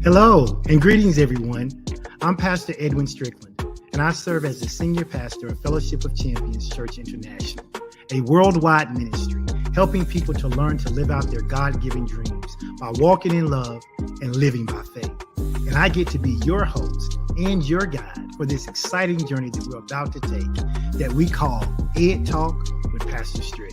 Hello and greetings, everyone. I'm Pastor Edwin Strickland, and I serve as the Senior Pastor of Fellowship of Champions Church International, a worldwide ministry helping people to learn to live out their God-given dreams by walking in love and living by faith. And I get to be your host and your guide for this exciting journey that we're about to take that we call Ed Talk with Pastor Strick.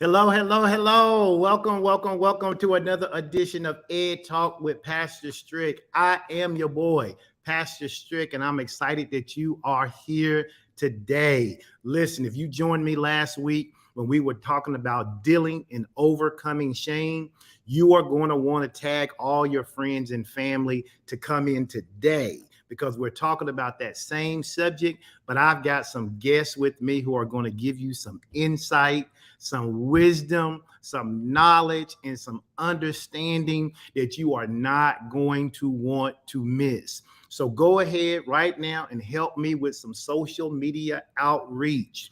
Hello. Welcome to another edition of Ed Talk with Pastor Strick. I am your boy, Pastor Strick, and I'm excited that you are here today. Listen, if you joined me last week when we were talking about dealing and overcoming shame, you are going to want to tag all your friends and family to come in today, because we're talking about that same subject, but I've got some guests with me who are going to give you some insight, some wisdom, some knowledge, and some understanding that you are not going to want to miss. So go ahead right now and help me with some social media outreach.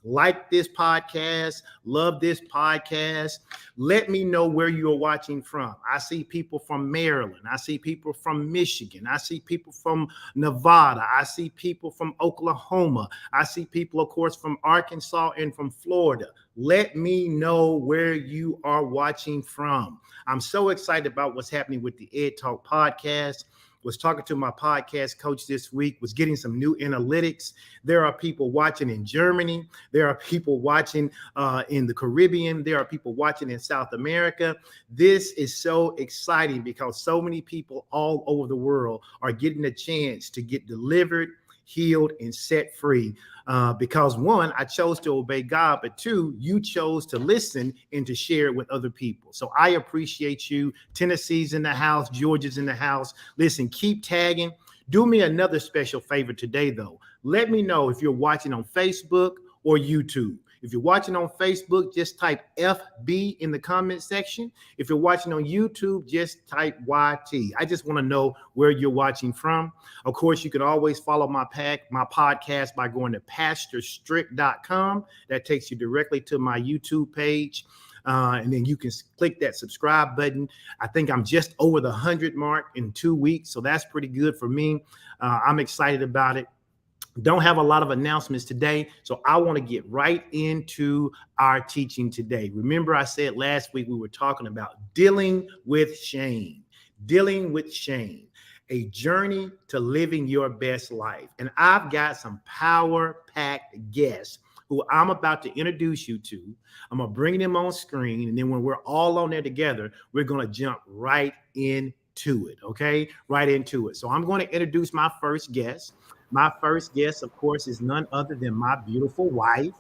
Like this podcast, love this podcast. Let me know where you are watching from. I see people from Maryland. I see people from Michigan. I see people from Nevada. I see people from Oklahoma. I see people, of course, from Arkansas and from Florida. Let me know where you are watching from. I'm so excited about what's happening with the Ed Talk podcast. Was talking to my podcast coach this week, was getting some new analytics. There are people watching in Germany. There are people watching in the Caribbean. There are people watching in South America. This is so exciting because so many people all over the world are getting a chance to get delivered, healed, and set free. Because one, I chose to obey God, but two, you chose to listen and to share it with other people. So I appreciate you. Tennessee's in the house, Georgia's in the house. Listen, keep tagging. Do me another special favor today, though. Let me know if you're watching on Facebook or YouTube. If you're watching on Facebook, just type FB in the comment section. If you're watching on YouTube, just type YT. I just want to know where you're watching from. Of course, you can always follow my podcast by going to pastorstrick.com. That takes you directly to my YouTube page. And then you can click that subscribe button. I think I'm just over the 100 mark in 2 weeks. So that's pretty good for me. I'm excited about it. Don't have a lot of announcements today, so I want to get right into our teaching today. Remember, I said last week we were talking about dealing with shame, a journey to living your best life. And I've got some power-packed guests who I'm about to introduce you to. I'm going to bring them on screen, and then when we're all on there together, we're going to jump right into it, okay? Right into it. So I'm going to introduce my first guest. My first guest, of course, is none other than my beautiful wife,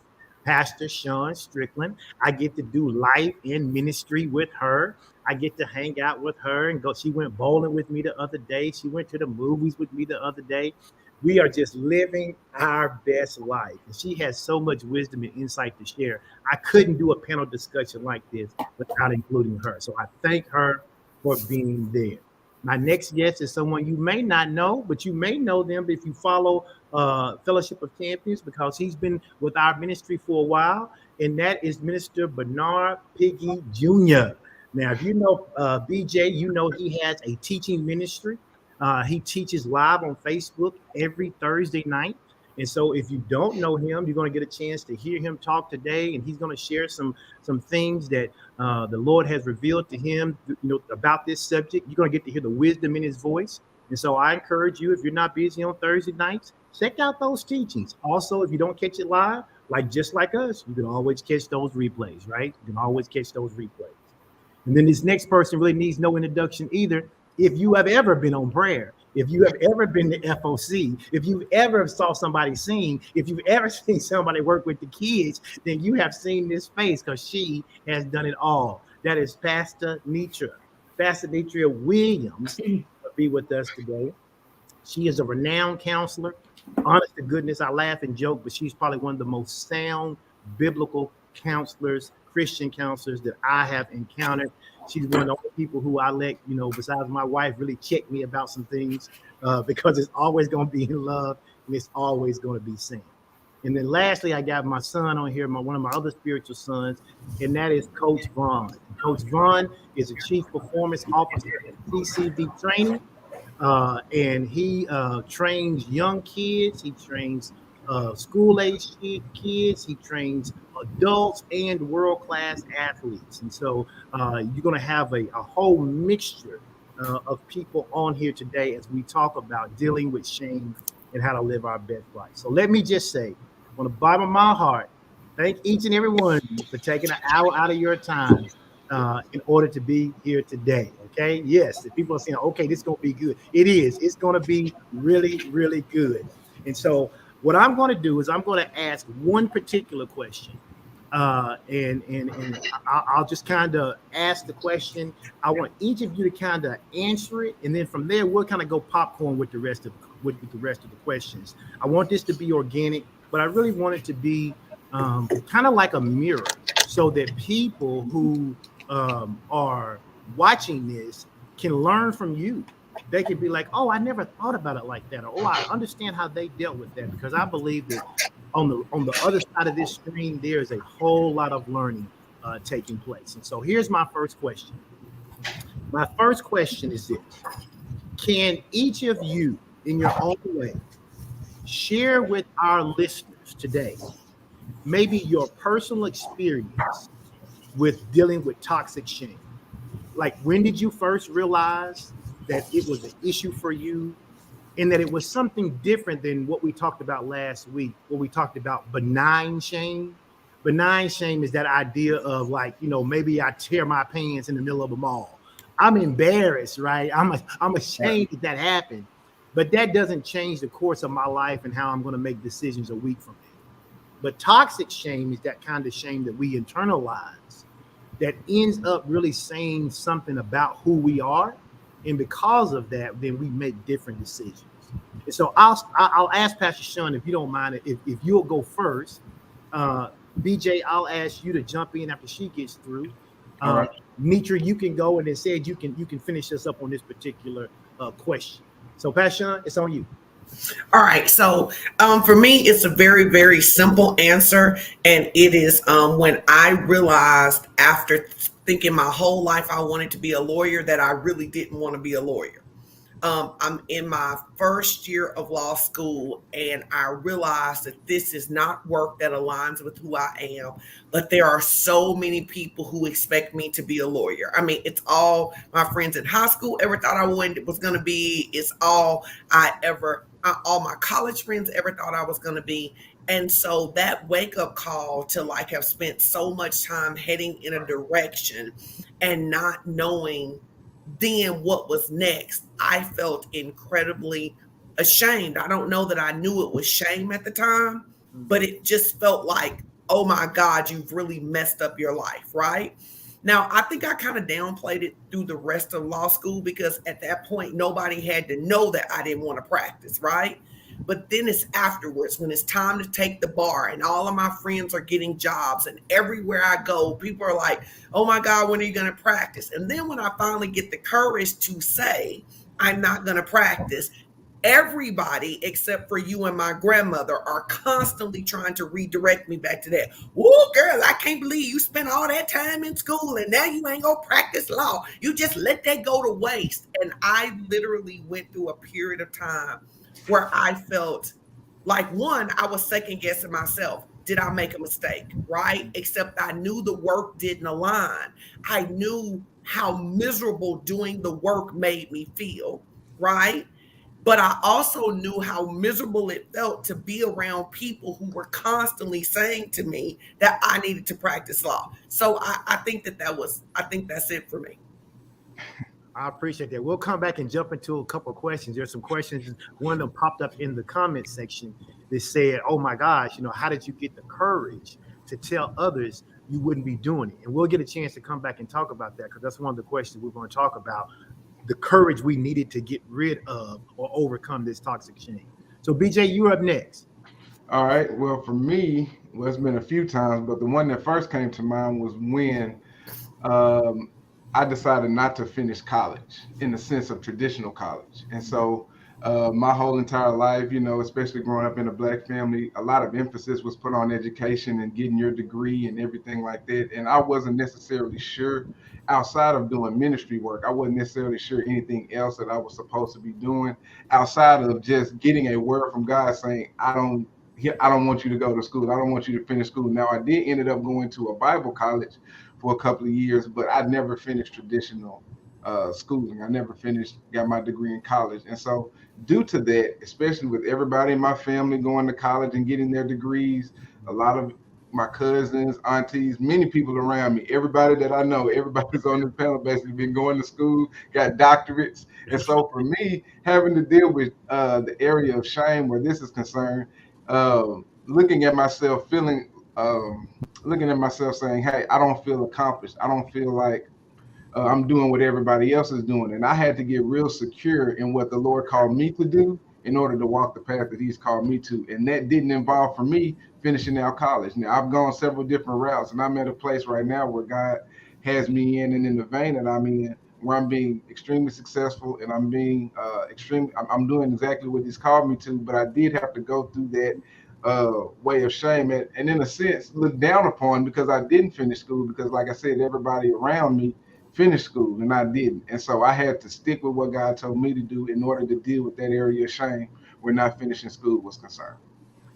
Pastor Shawn Strickland. I get to do life and ministry with her. I get to hang out with her and go. She went bowling with me the other day. She went to the movies with me the other day. We are just living our best life. And she has so much wisdom and insight to share. I couldn't do a panel discussion like this without including her. So I thank her for being there. My next guest is someone you may not know, but you may know them if you follow Fellowship of Champions, because he's been with our ministry for a while, and that is Minister Bernard Piggy Jr. Now, if you know BJ, you know he has a teaching ministry. He teaches live on Facebook every Thursday night. And so if you don't know him, you're going to get a chance to hear him talk today, and he's going to share some things that the Lord has revealed to him, about this subject. You're going to get to hear the wisdom in his voice. And so I encourage you, if you're not busy on Thursday nights, check out those teachings. Also, if you don't catch it live, just like us, you can always catch those replays, right? You can always catch those replays. And then this next person really needs no introduction either. If you have ever been on prayer, if you have ever been to FOC, if you've ever saw somebody sing, if you've ever seen somebody work with the kids, then you have seen this face, because she has done it all. That is Pastor Nitria Williams will be with us today. She is a renowned counselor. Honest to goodness, I laugh and joke, but she's probably one of the most sound biblical counselors, Christian counselors that I have encountered. She's one of the only people who I let, besides my wife, really check me about some things, because it's always going to be in love and it's always going to be sin. And then lastly, I got my son on here, one of my other spiritual sons, and that is Coach Vaughn. Coach Vaughn is a Chief Performance Officer at CCV Training, and he trains young kids. He trains school-age kids. He trains adults and world-class athletes. And so you're going to have a whole mixture of people on here today as we talk about dealing with shame and how to live our best life. So let me just say, on the bottom of my heart, thank each and every one of you for taking an hour out of your time in order to be here today. Okay. Yes. If people are saying, okay, this is going to be good. It is. It's going to be really, really good. And so what I'm going to do is I'm going to ask one particular question. And I'll just kind of ask the question. I want each of you to kind of answer it, and then from there we'll kind of go popcorn with the rest of the questions. I want this to be organic, but I really want it to be kind of like a mirror, so that people who are watching this can learn from you. They can be like, oh, I never thought about it like that, or oh, I understand how they dealt with that, because I believe that on the other side of this screen, there's a whole lot of learning taking place. And so here's my first question. My first question is this: can each of you, in your own way, share with our listeners today maybe your personal experience with dealing with toxic shame? Like, when did you first realize that it was an issue for you, and that it was something different than what we talked about last week, where we talked about benign shame? Benign shame is that idea of, like, maybe I tear my pants in the middle of a mall. I'm embarrassed, right? I'm ashamed that happened, but that doesn't change the course of my life and how I'm going to make decisions a week from now. But toxic shame is that kind of shame that we internalize that ends up really saying something about who we are. And because of that, then we make different decisions. And so I'll ask Pastor Sean, if you don't mind, if you'll go first. BJ, I'll ask you to jump in after she gets through. All right. Nitra, you can go, and then said you can finish us up on this particular question. So Pastor Sean, it's on you. All right. So for me, it's a very, very simple answer. And it is when I realized, after thinking my whole life I wanted to be a lawyer, that I really didn't want to be a lawyer. I'm in my first year of law school, and I realized that this is not work that aligns with who I am. But there are so many people who expect me to be a lawyer. I mean, it's all my friends in high school ever thought I was going to be. It's all all my college friends ever thought I was going to be. And so that wake-up call to, like, have spent so much time heading in a direction and not knowing then what was next, I felt incredibly ashamed. I don't know that I knew it was shame at the time, but it just felt like, oh my God, you've really messed up your life, right? Now, I think I kind of downplayed it through the rest of law school, because at that point, nobody had to know that I didn't want to practice, right? But then it's afterwards, when it's time to take the bar and all of my friends are getting jobs, and everywhere I go, people are like, oh my God, when are you going to practice? And then when I finally get the courage to say, I'm not going to practice, everybody except for you and my grandmother are constantly trying to redirect me back to that. Whoa, girl, I can't believe you spent all that time in school and now you ain't gonna practice law. You just let that go to waste. And I literally went through a period of time where I felt like, one, I was second guessing myself. Did I make a mistake? Right? Except I knew the work didn't align. I knew how miserable doing the work made me feel. Right? But I also knew how miserable it felt to be around people who were constantly saying to me that I needed to practice law. So I think that's it for me. I appreciate that. We'll come back and jump into a couple of questions. There's some questions. One of them popped up in the comment section that said, oh my gosh, how did you get the courage to tell others you wouldn't be doing it? And we'll get a chance to come back and talk about that, because that's one of the questions we're going to talk about, the courage we needed to get rid of or overcome this toxic shame. So BJ, you're up next. All right. Well, for me, it's been a few times, but the one that first came to mind was when I decided not to finish college in the sense of traditional college. And so My whole entire life, especially growing up in a Black family, a lot of emphasis was put on education and getting your degree and everything like that. And I wasn't necessarily sure, outside of doing ministry work, I wasn't necessarily sure anything else that I was supposed to be doing outside of just getting a word from God saying, I don't want you to go to school. I don't want you to finish school. Now, I did ended up going to a Bible college for a couple of years, but I never finished traditional schooling. I never got my degree in college. And so due to that, especially with everybody in my family going to college and getting their degrees, a lot of my cousins, aunties, many people around me, everybody that I know, everybody's on this panel basically been going to school, got doctorates. And so for me, having to deal with the area of shame where this is concerned, looking at myself, looking at myself saying, hey, I don't feel accomplished. I don't feel like I'm doing what everybody else is doing. And I had to get real secure in what the Lord called me to do in order to walk the path that he's called me to. And that didn't involve for me finishing out college. Now, I've gone several different routes, and I'm at a place right now where God has me in, and in the vein that I'm in, where I'm being extremely successful, and I'm being I'm doing exactly what he's called me to. But I did have to go through that way of shame and in a sense looked down upon because I didn't finish school, because like I said, everybody around me finished school and I didn't. And so I had to stick with what God told me to do in order to deal with that area of shame where not finishing school was concerned.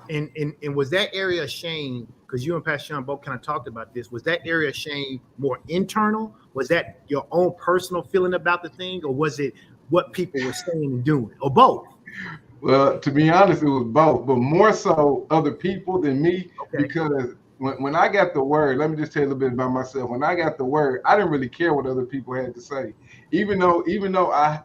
And was that area of shame, because you and Pastor Sean both kind of talked about this, was that area of shame more internal? Was that your own personal feeling about the thing, or was it what people were saying and doing, or both? Well, to be honest, it was both, but more so other people than me, because when I got the word, let me just tell you a little bit about myself. When I got the word, I didn't really care what other people had to say. Even though I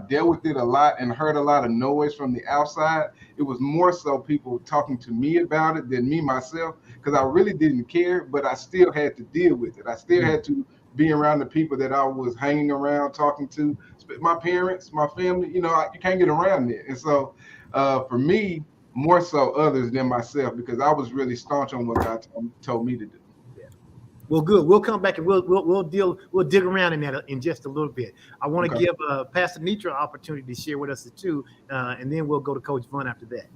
dealt with it a lot and heard a lot of noise from the outside, it was more so people talking to me about it than me myself, because I really didn't care, but I still had to deal with it. I still had to be around the people that I was hanging around, talking to, my parents, my family. You can't get around it. And so for me, more so others than myself, because I was really staunch on what God told me to do. Yeah. Well, good. We'll come back and we'll dig around in that in just a little bit. I want to give Pastor Nitra an opportunity to share with us too, and then we'll go to Coach Vaughn after that.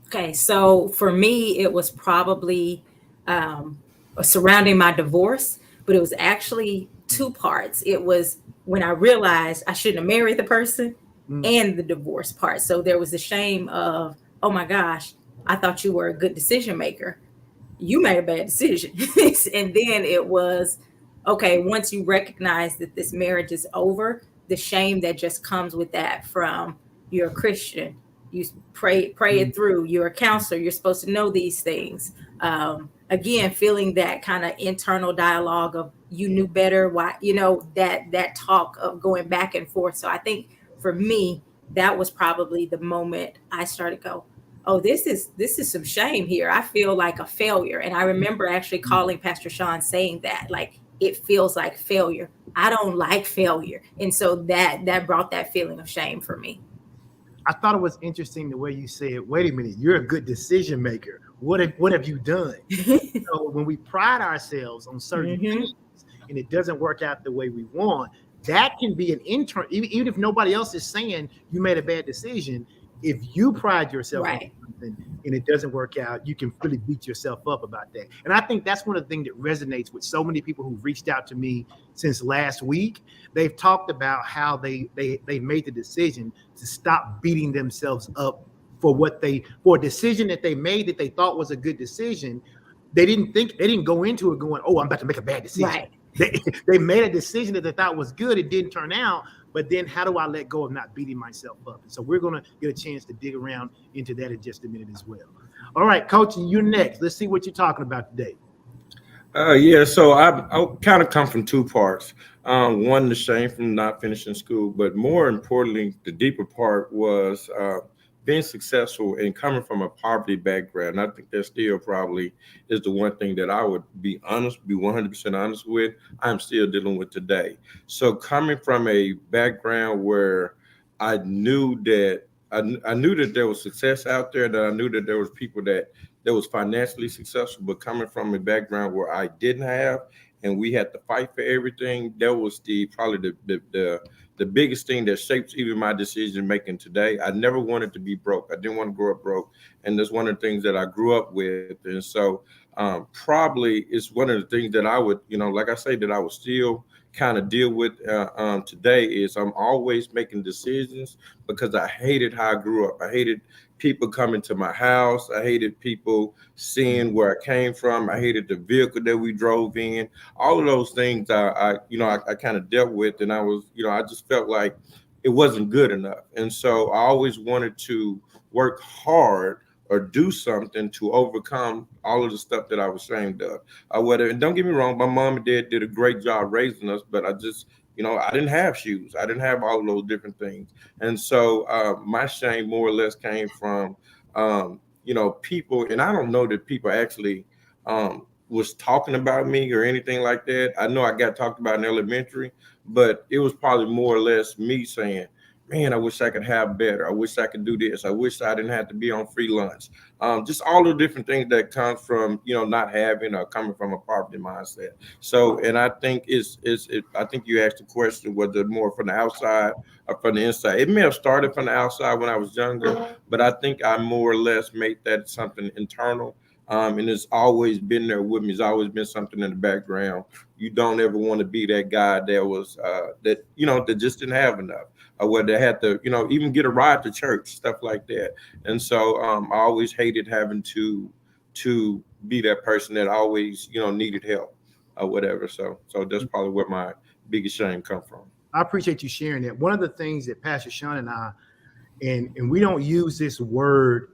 Okay, so for me, it was probably surrounding my divorce, but it was actually two parts. It was when I realized I shouldn't have married the person and the divorce part. So there was the shame of, oh my gosh, I thought you were a good decision maker. You made a bad decision. And then it was, okay, once you recognize that this marriage is over, the shame that just comes with that from you're a Christian, you pray it through, you're a counselor, you're supposed to know these things. Again, feeling that kind of internal dialogue of you knew better, why, that talk of going back and forth. So I think for me, that was probably the moment I started to go, oh, this is some shame here. I feel like a failure. And I remember actually calling Pastor Sean saying that, like, it feels like failure. I don't like failure. And so that brought that feeling of shame for me. I thought it was interesting the way you said, wait a minute, you're a good decision maker. What have you done? So when we pride ourselves on certain things and it doesn't work out the way we want, that can be an internal, even if nobody else is saying you made a bad decision. If you pride yourself on something and it doesn't work out, you can really beat yourself up about that. And I think that's one of the things that resonates with so many people who've reached out to me since last week. They've talked about how they made the decision to stop beating themselves up for a decision that they made that they thought was a good decision. They didn't go into it going, oh, I'm about to make a bad decision. Right. They made a decision that they thought was good. It didn't turn out. But then how do I let go of not beating myself up? And so we're going to get a chance to dig around into that in just a minute as well. All right, Coach, you're next. Let's see what you're talking about today. So I kind of come from two parts. One, the shame from not finishing school, but more importantly, the deeper part was being successful and coming from a poverty background. I think that still probably is the one thing that I would be 100% honest with, I'm still dealing with today. So coming from a background where I knew that there was success out there, that I knew that there was people that was financially successful, but coming from a background where I didn't have, and we had to fight for everything. That was probably the biggest thing that shapes even my decision making today. I never wanted to be broke. I didn't want to grow up broke, and that's one of the things that I grew up with. And so probably it's one of the things that I would, like I say, that I would still kind of deal with today is I'm always making decisions because I hated how I grew up. I hated people coming to my house. I hated people seeing where I came from. I hated the vehicle that we drove in. All of those things I kind of dealt with, and I was, I just felt like it wasn't good enough. And so I always wanted to work hard or do something to overcome all of the stuff that I was ashamed of. And don't get me wrong, my mom and dad did a great job raising us, but I just, I didn't have shoes. I didn't have all of those different things. And so my shame more or less came from, people, and I don't know that people actually was talking about me or anything like that. I know I got talked about in elementary, but it was probably more or less me saying, man, I wish I could have better. I wish I could do this. I wish I didn't have to be on free lunch. Just all the different things that come from, not having or coming from a poverty mindset. So, and I think I think you asked the question, whether more from the outside or from the inside. It may have started from the outside when I was younger, but I think I more or less made that something internal. And it's always been there with me. It's always been something in the background. You don't ever want to be that guy that was, that just didn't have enough. Where they had to, even get a ride to church, stuff like that. And so I always hated having to be that person that always, needed help or whatever. So that's probably where my biggest shame come from. I appreciate you sharing that. One of the things that Pastor Sean and I, and we don't use this word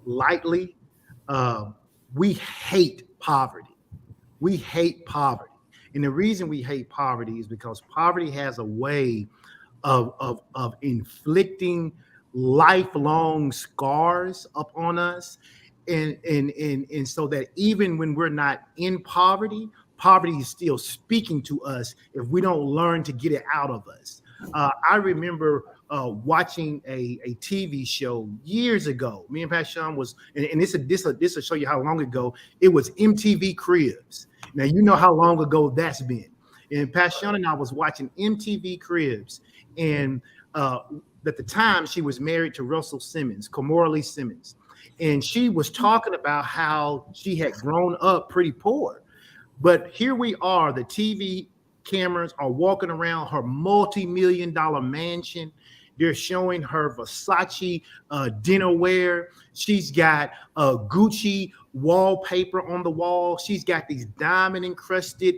lightly, we hate poverty. We hate poverty. And the reason we hate poverty is because poverty has a way of inflicting lifelong scars upon us, and so that even when we're not in poverty is still speaking to us if we don't learn to get it out of us. I remember watching a TV show years ago. Me and Pastor Sean was, and this will show you how long ago it was. MTV Cribs. Now you know how long ago that's been. And Pastor Sean and I was watching MTV Cribs. And at the time, she was married to Russell Simmons, Kimora Lee Simmons. And she was talking about how she had grown up pretty poor. But here we are, the TV cameras are walking around her multi-million-dollar mansion. They're showing her Versace dinnerware. She's got Gucci wallpaper on the wall. She's got these diamond-encrusted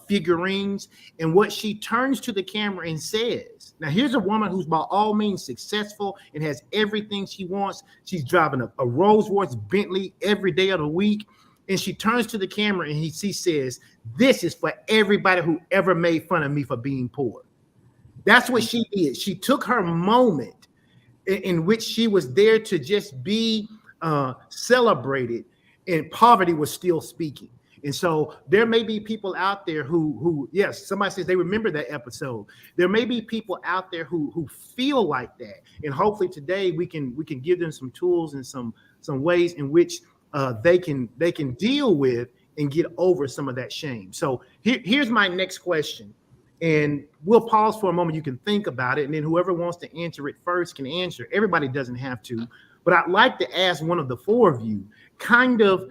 figurines. And what she turns to the camera and says, now here's a woman who's by all means successful and has everything she wants. She's driving a Rolls-Royce Bentley every day of the week. And she turns to the camera and she says, this is for everybody who ever made fun of me for being poor. That's what she did. She took her moment in which she was there to just be celebrated, and poverty was still speaking. And so there may be people out there who yes, somebody says they remember that episode. There may be people out there who feel like that. And hopefully today we can give them some tools and some ways in which they can deal with and get over some of that shame. So here's my next question. And we'll pause for a moment. You can think about it. And then whoever wants to answer it first can answer. Everybody doesn't have to. But I'd like to ask one of the four of you kind of,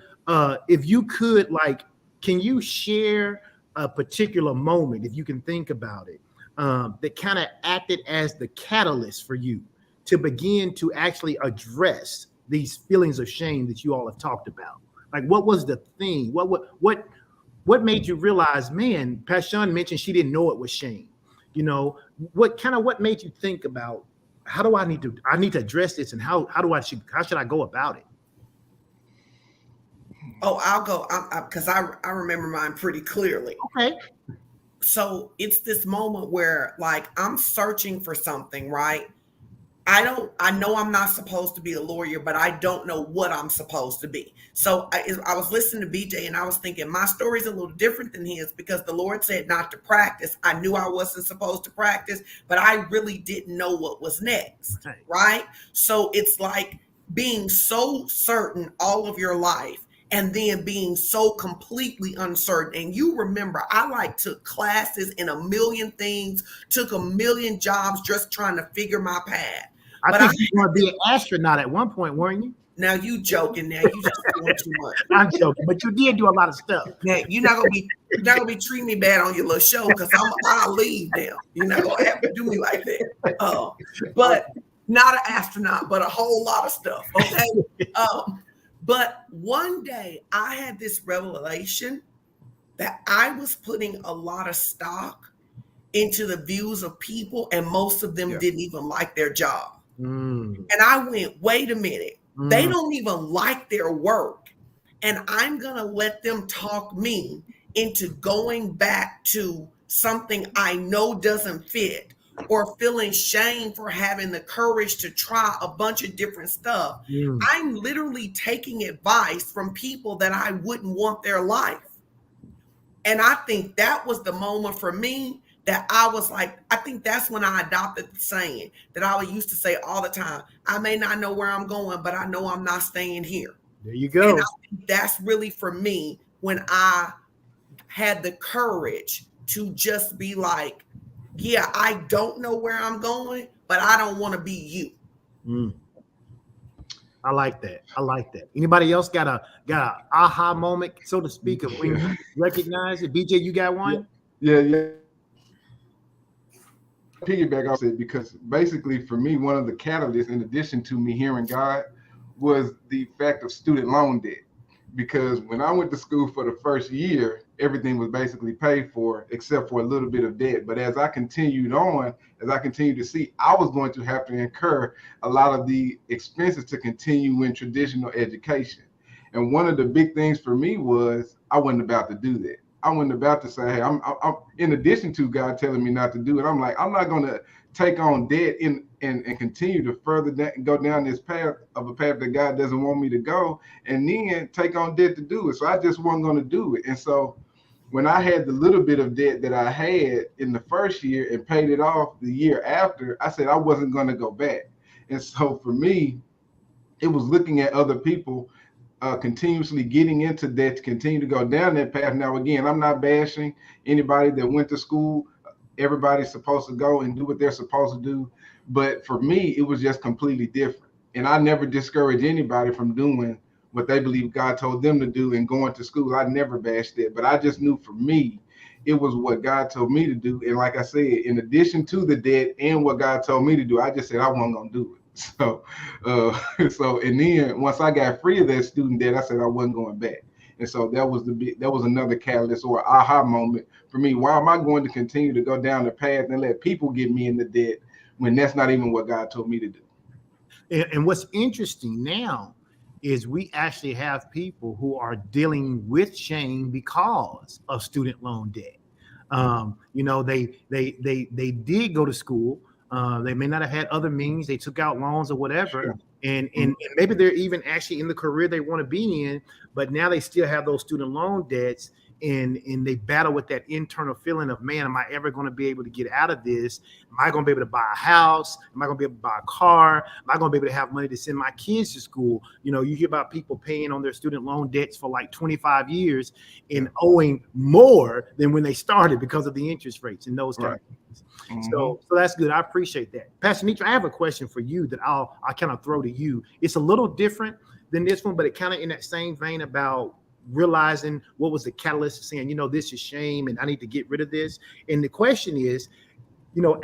if you could, can you share a particular moment, if you can think about it, that kind of acted as the catalyst for you to begin to actually address these feelings of shame that you all have talked about? Like, what was the thing? What made you realize, man, Pastor Sean mentioned she didn't know it was shame. What made you think about, how do I need to address this, and how should I go about it? Oh, I'll go because I remember mine pretty clearly. Okay. So it's this moment where I'm searching for something, right? I know I'm not supposed to be a lawyer, but I don't know what I'm supposed to be. So I was listening to BJ and I was thinking my story's a little different than his because the Lord said not to practice. I knew I wasn't supposed to practice, but I really didn't know what was next, right? So it's like being so certain all of your life and then being so completely uncertain. And you remember, I took classes in a million things, took a million jobs just trying to figure my path. I But think you were going to be an astronaut at one point, weren't you? now you joking. Now you just doing too much. I'm joking, but you did do a lot of stuff. Now you're not gonna be treating me bad on your little show because I'll leave now. You're not gonna have to do me like that. But not an astronaut, but a whole lot of stuff. Okay. But one day I had this revelation that I was putting a lot of stock into the views of people, and most of them didn't even like their job. And I went, wait a minute. They don't even like their work. And I'm going to let them talk me into going back to something I know doesn't fit, or feeling shame for having the courage to try a bunch of different stuff. I'm literally taking advice from people that I wouldn't want their life. And I think that was the moment for me that I was like, I think that's when I adopted the saying that I used to say all the time. I may not know where I'm going, but I know I'm not staying here. There you go. And I think that's really for me when I had the courage to just be like, yeah, I don't know where I'm going, but I don't want to be you. I like that. I like that. Anybody else got a aha moment, so to speak, of when you recognize it? BJ, you got one? Yeah. Piggyback off it, because basically for me, one of the catalysts, in addition to me hearing God, was the fact of student loan debt. Because when I went to school for the first year, everything was basically paid for except for a little bit of debt. But as I continued on, as I continued to see, I was going to have to incur a lot of the expenses to continue in traditional education. And one of the big things for me was I wasn't about to do that. I wasn't about to say, hey, I'm in addition to God telling me not to do it, I'm like, I'm not going to take on debt and continue to further go down this path that God doesn't want me to go, and then take on debt to do it. So I just wasn't going to do it. And so when I had the little bit of debt that I had in the first year and paid it off the year after, I said I wasn't going to go back. And so for me, it was looking at other people continuously getting into debt to continue to go down that path. Now, again, I'm not bashing anybody that went to school. Everybody's supposed to go and do what they're supposed to do. But for me, it was just completely different. And I never discourage anybody from doing what they believe God told them to do and going to school. I never bashed it, but I just knew for me, it was what God told me to do. And like I said, in addition to the debt and what God told me to do, I just said I wasn't going to do it. So and then once I got free of that student debt, I said I wasn't going back. And so that was another catalyst or aha moment for me. Why am I going to continue to go down the path and let people get me in the debt when that's not even what God told me to do? And what's interesting now is we actually have people who are dealing with shame because of student loan debt. They did go to school. They may not have had other means. They took out loans or whatever. Sure. And maybe they're even actually in the career they want to be in, but now they still have those student loan debts, and they battle with that internal feeling of, man, am I ever going to be able to get out of this? Am I going to be able to buy a house? Am I going to be able to buy a car? Am I going to be able to have money to send my kids to school? You know, you hear about people paying on their student loan debts for like 25 years and owing more than when they started because of the interest rates and those kind of things. Mm-hmm. So that's good. I appreciate that. Pastor Nitra, I have a question for you that I'll kind of throw to you. It's a little different than this one, but it kind of in that same vein about realizing what was the catalyst, saying, this is shame and I need to get rid of this. And the question is,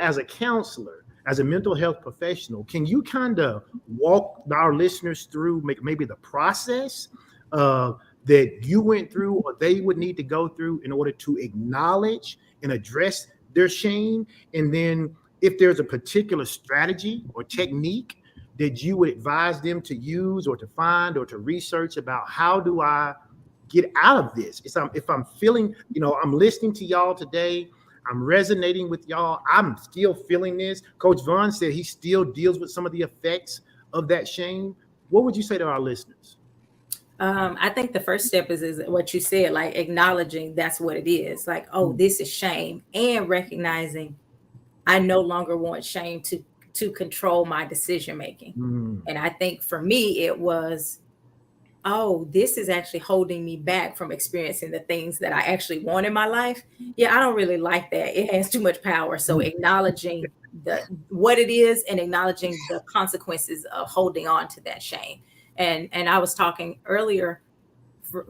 as a counselor, as a mental health professional, can you kind of walk our listeners through maybe the process that you went through or they would need to go through in order to acknowledge and address their shame? And then if there's a particular strategy or technique that you would advise them to use or to find or to research about, how do I get out of this? If I'm feeling, I'm listening to y'all today, I'm resonating with y'all, I'm still feeling this. Coach Vaughn said he still deals with some of the effects of that shame. What would you say to our listeners? I think the first step is what you said, like acknowledging that's what it is. Like, oh, this is shame, and recognizing I no longer want shame to control my decision making. And I think for me, it was oh, this is actually holding me back from experiencing the things that I actually want in my life. Yeah, I don't really like that. It has too much power. So acknowledging what it is and acknowledging the consequences of holding on to that shame. And I was talking earlier,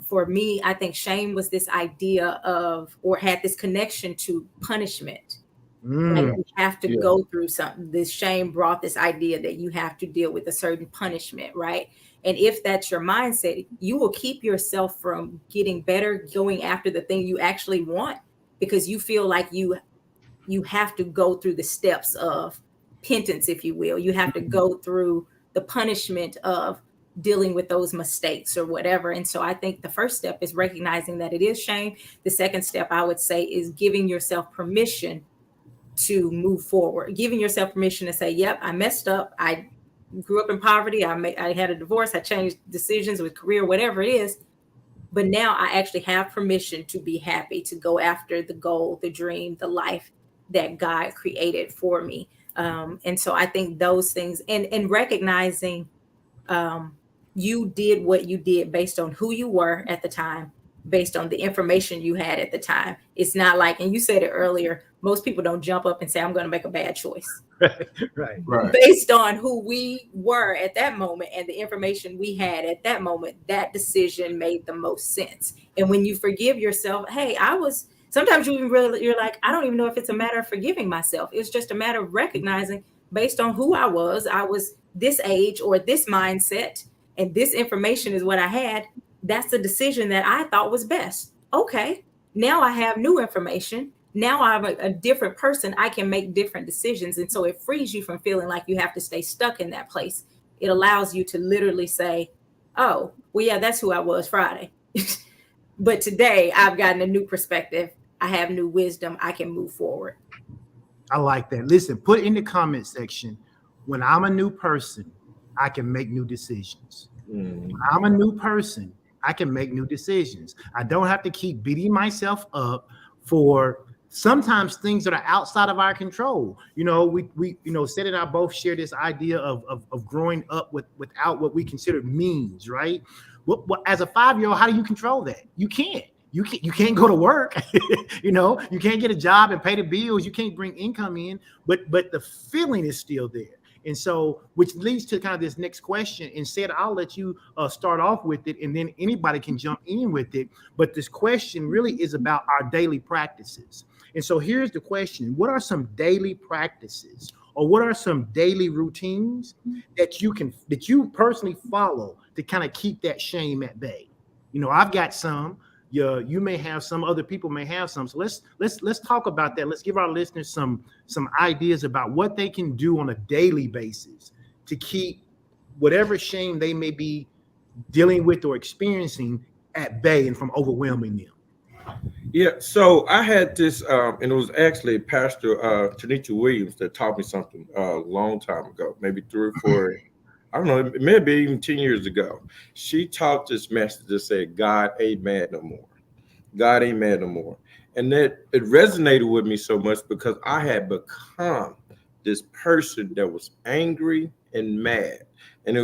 for me, I think shame was this idea of, or had this connection to punishment. Like you have to go through something. This shame brought this idea that you have to deal with a certain punishment, right? And if that's your mindset, you will keep yourself from getting better, going after the thing you actually want, because you feel like you have to go through the steps of penance, if you will. You have to go through the punishment of dealing with those mistakes or whatever. And so I think the first step is recognizing that it is shame. The second step, I would say, is giving yourself permission to move forward, giving yourself permission to say, yep, I messed up. I grew up in poverty. I had a divorce. I changed decisions with career, whatever it is. But now I actually have permission to be happy, to go after the goal, the dream, the life that God created for me. And so I think those things, and recognizing you did what you did based on who you were at the time, based on the information you had at the time. It's not like, and you said it earlier, most people don't jump up and say, I'm going to make a bad choice. Right. Based on who we were at that moment and the information we had at that moment, that decision made the most sense. And when you forgive yourself, hey, sometimes you're like, I don't even know if it's a matter of forgiving myself. It's just a matter of recognizing, based on who I was this age or this mindset, and this information is what I had. That's the decision that I thought was best. Okay, now I have new information. Now I'm a different person. I can make different decisions. And so it frees you from feeling like you have to stay stuck in that place. It allows you to literally say, oh, well, yeah, that's who I was Friday. But today I've gotten a new perspective. I have new wisdom. I can move forward. I like that. Listen, put in the comment section, when I'm a new person, I can make new decisions. When I'm a new person, I can make new decisions. I don't have to keep beating myself up for sometimes things that are outside of our control. You know, we Seth and I both share this idea of growing up without what we consider means, right? What as a 5-year-old, how do you control that? You can't. You can't go to work. You can't get a job and pay the bills. You can't bring income in, but the feeling is still there. And so, which leads to kind of this next question. And Seth, I'll let you start off with it, and then anybody can jump in with it. But this question really is about our daily practices. And so here's the question: what are some daily practices, or what are some daily routines that you personally follow to kind of keep that shame at bay? I've got some. You may have some, other people may have some. So let's talk about that. Let's give our listeners some ideas about what they can do on a daily basis to keep whatever shame they may be dealing with or experiencing at bay and from overwhelming them. Yeah, so I had this, and it was actually Pastor Tanisha Williams that taught me something a long time ago, maybe 3 or 4. I don't know, maybe even 10 years ago. She taught this message that said, God ain't mad no more. God ain't mad no more. And that it resonated with me so much because I had become this person that was angry and mad. And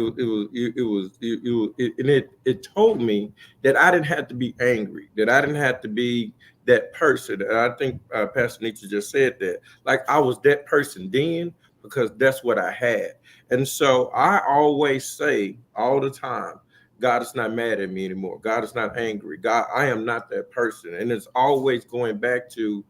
it told me that I didn't have to be angry, that I didn't have to be that person. And I think Pastor Nietzsche just said that, like I was that person then because that's what I had. And so I always say all the time, God is not mad at me anymore. God is not angry. God, I am not that person. And it's always going back to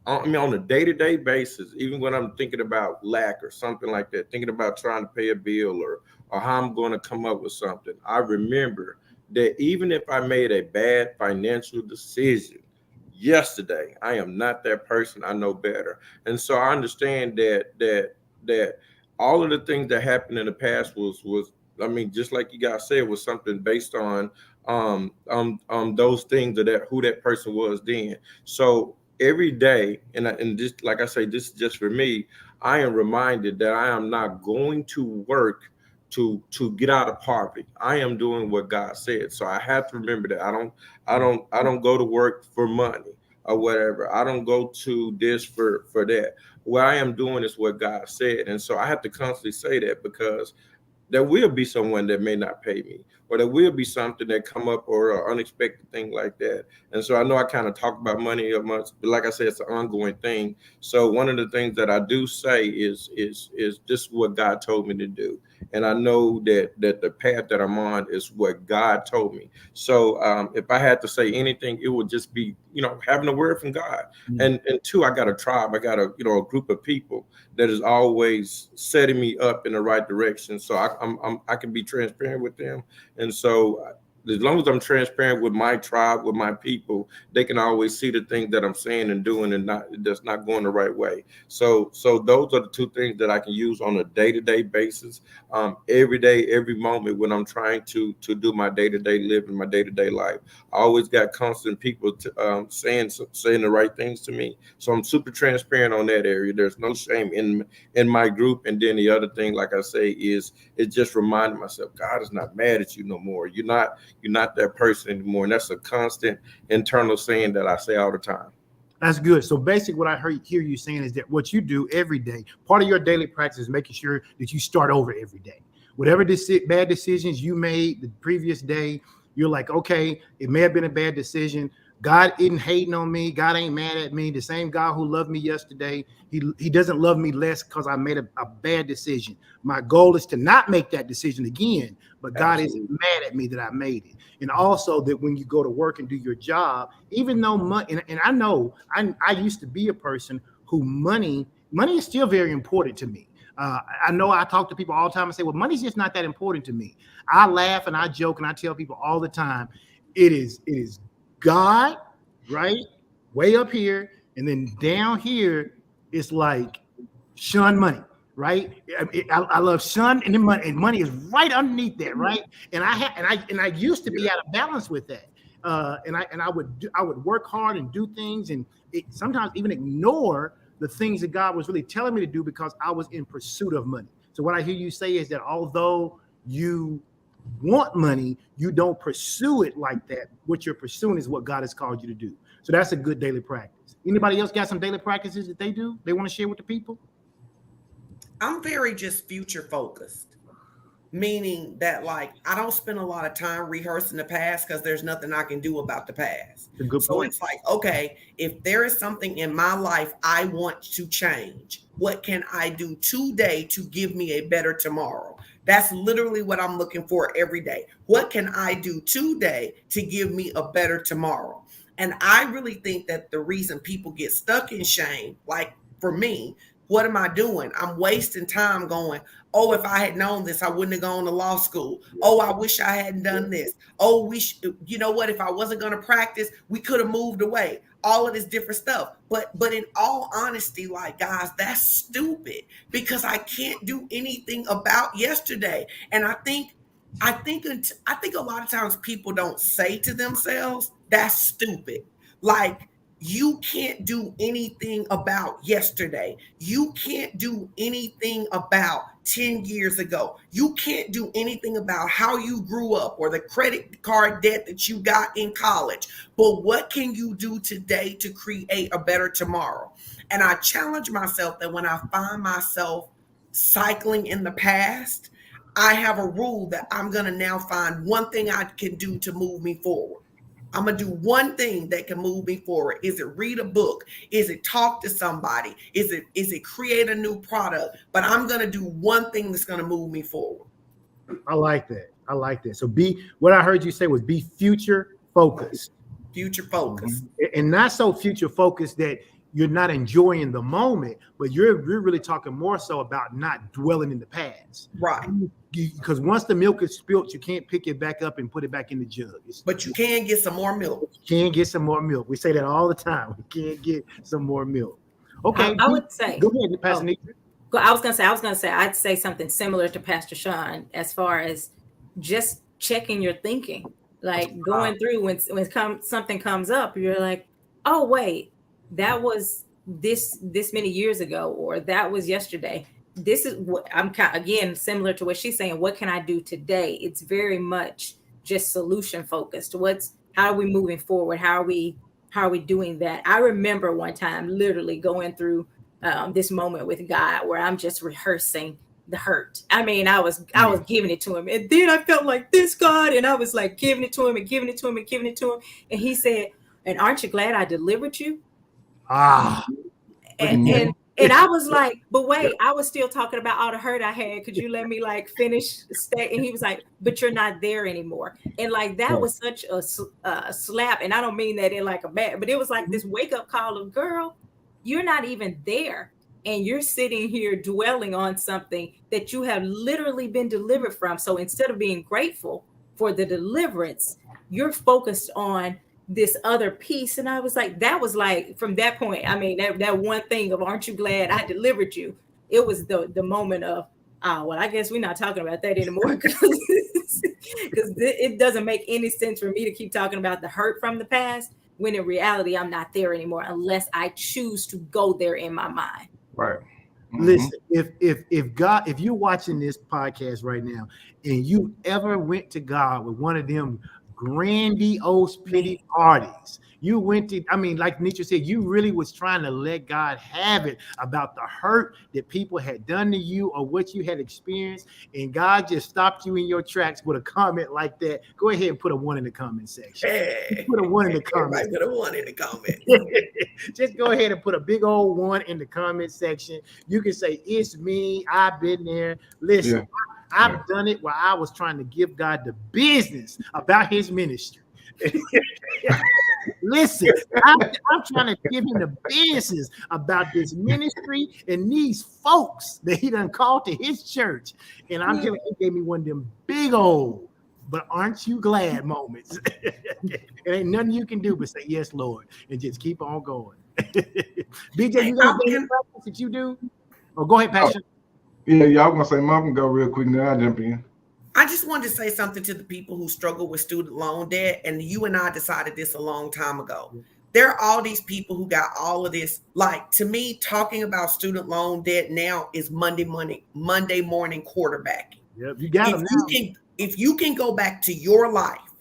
on a day-to-day basis, even when I'm thinking about lack or something like that, thinking about trying to pay a bill or how I'm going to come up with something, I remember that even if I made a bad financial decision yesterday, I am not that person. I know better. And so I understand that all of the things that happened in the past was just like you guys said, was something based on those things that who that person was then. So every day, and just like I say, this is just for me, I am reminded that I am not going to work to get out of poverty. I am doing what God said. So I have to remember that I don't go to work for money or whatever. I don't go to this for that. What I am doing is what God said. And so I have to constantly say that because there will be someone that may not pay me, or there will be something that come up or an unexpected thing like that. And so I know I kind of talk about money a month, but like I said, it's an ongoing thing. So one of the things that I do say is this is what God told me to do. And I know that the path that I'm on is what God told me. So if I had to say anything, it would just be, having a word from God. And two, I got a tribe. I got a group of people that is always setting me up in the right direction. So I can be transparent with them. And so as long as I'm transparent with my tribe, with my people, they can always see the things that I'm saying and doing and that's not going the right way. So those are the two things that I can use on a day-to-day basis, every day, every moment when I'm trying to do my day-to-day living, my day-to-day life. I always got constant people saying the right things to me. So I'm super transparent on that area. There's no shame in my group. And then the other thing, like I say, is it's just reminding myself, God is not mad at you no more. You're not that person anymore. And that's a constant internal saying that I say all the time. That's good. So basically what I hear you saying is that what you do every day, part of your daily practice is making sure that you start over every day. Whatever bad decisions you made the previous day, you're like, okay, it may have been a bad decision. God isn't hating on me. God ain't mad at me. The same God who loved me yesterday, he doesn't love me less because I made a bad decision. My goal is to not make that decision again, but God isn't mad at me that I made it. And also that when you go to work and do your job, even though money, and I know I used to be a person who money is still very important to me. I know I talk to people all the time and say, well, money's just not that important to me. I laugh and I joke and I tell people all the time, it is God, right? Way up here. And then down here, it's like shun money, right? I love shun and then money, and money is right underneath that, right? And I used to be out of balance with that. And I would work hard and do things and sometimes even ignore the things that God was really telling me to do because I was in pursuit of money. So what I hear you say is that although you want money, you don't pursue it like that. What you're pursuing is what God has called you to do. So that's a good daily practice. Anybody else got some daily practices that they do? They want to share with the people? I'm very just future focused, meaning that like I don't spend a lot of time rehearsing the past because there's nothing I can do about the past. A good point. It's like, okay, if there is something in my life I want to change, what can I do today to give me a better tomorrow? That's literally what I'm looking for every day. What can I do today to give me a better tomorrow? And I really think that the reason people get stuck in shame, like for me, what am I doing? I'm wasting time going, oh, if I had known this, I wouldn't have gone to law school. Oh, I wish I hadn't done this. Oh, you know what? If I wasn't going to practice, we could have moved away. All of this different stuff. But in all honesty, like, guys, that's stupid because I can't do anything about yesterday. And I think a lot of times people don't say to themselves, that's stupid. Like, you can't do anything about yesterday. You can't do anything about 10 years ago. You can't do anything about how you grew up or the credit card debt that you got in college. But what can you do today to create a better tomorrow? And I challenge myself that when I find myself cycling in the past, I have a rule that I'm going to now find one thing I can do to move me forward. I'm going to do one thing that can move me forward. Is it read a book? Is it talk to somebody? Is it create a new product? But I'm going to do one thing that's going to move me forward. I like that. So what I heard you say was be future focused. Future focused. And not so future focused that you're not enjoying the moment, but you're really talking more so about not dwelling in the past. Right. Because once the milk is spilt, you can't pick it back up and put it back in the jug. But you can get some more milk. You can get some more milk. We say that all the time. We can't get some more milk. Okay. I would say. Go ahead, Pastor Nitra. I was gonna say I'd say something similar to Pastor Sean as far as just checking your thinking, like going through when something comes up, you're like, oh wait, that was this many years ago, or that was yesterday. This is what I'm again similar to what she's saying. What can I do today? It's very much just solution focused. How are we moving forward? How are we doing that? I remember one time literally going through this moment with God where I'm just rehearsing the hurt. I mean, I was giving it to him, and then I felt like this, God, and I was like giving it to him and giving it to him and giving it to him, and he said, "And aren't you glad I delivered you?" Ah, And I was like, but wait, I was still talking about all the hurt I had. Could you let me like finish stay? And he was like, but you're not there anymore. And like, that was such a slap. And I don't mean that in like a bad, but it was like this wake up call of, girl, you're not even there. And you're sitting here dwelling on something that you have literally been delivered from. So instead of being grateful for the deliverance, you're focused on this other piece. And I was like, that was like, from that point, I mean, that one thing of, aren't you glad I delivered you? It was the moment of, well, I guess we're not talking about that anymore, because it doesn't make any sense for me to keep talking about the hurt from the past, when in reality, I'm not there anymore, unless I choose to go there in my mind. Right. Listen, if you're watching this podcast right now and you ever went to God with one of them grandiose pity parties, you went to, I mean, like Nitra said, you really was trying to let God have it about the hurt that people had done to you or what you had experienced, and God just stopped you in your tracks with a comment like that. Go ahead and put a 1 in the comment section. Put a 1 in the comment. Put a 1 in the comment. Just go ahead and put a big old 1 in the comment section. You can say, it's me, I've been there. Listen, I've done it where I was trying to give God the business about his ministry. Listen, I'm trying to give him the business about this ministry and these folks that he done called to his church. And I'm telling you, he gave me one of them big old, but aren't you glad moments. It ain't nothing you can do but say, yes, Lord, and just keep on going. BJ, you got anything that you do? Oh, go ahead, Pastor. Yeah, y'all gonna say, Mom can go real quick, then I'll jump in. I just wanted to say something to the people who struggle with student loan debt. And you and I decided this a long time ago. There are all these people who got all of this. Like, to me, talking about student loan debt now is Monday morning quarterbacking. Yep, you got them now. If you can go back to your life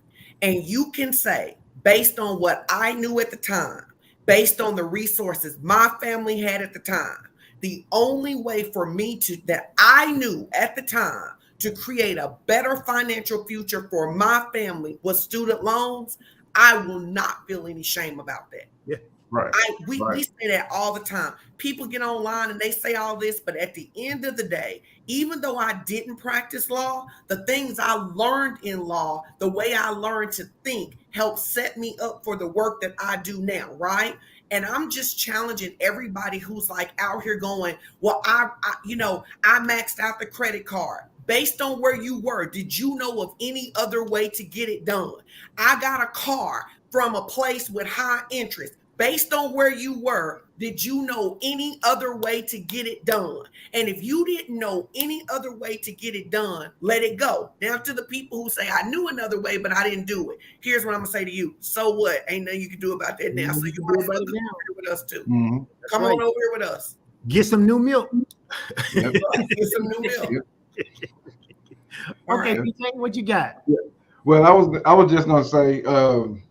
and you can say, based on what I knew at the time, based on the resources my family had at the time, the only way for me that I knew at the time to create a better financial future for my family was student loans, I will not feel any shame about that. Yeah, right. We say that all the time. People get online and they say all this, but at the end of the day, even though I didn't practice law, the things I learned in law, the way I learned to think, helped set me up for the work that I do now, right? And I'm just challenging everybody who's like out here going, well, I maxed out the credit card. Based on where you were, did you know of any other way to get it done? I got a car from a place with high interest. Based on where you were, did you know any other way to get it done? And if you didn't know any other way to get it done, let it go. Now, to the people who say, I knew another way, but I didn't do it. Here's what I'm going to say to you. So what? Ain't nothing you can do about that now. So you might as well come over here with us too. Mm-hmm. Come on over here with us. Get some new milk. Yep. Get some new milk. Yep. Okay, BJ, what you got? Yeah. Well, I was just gonna say, one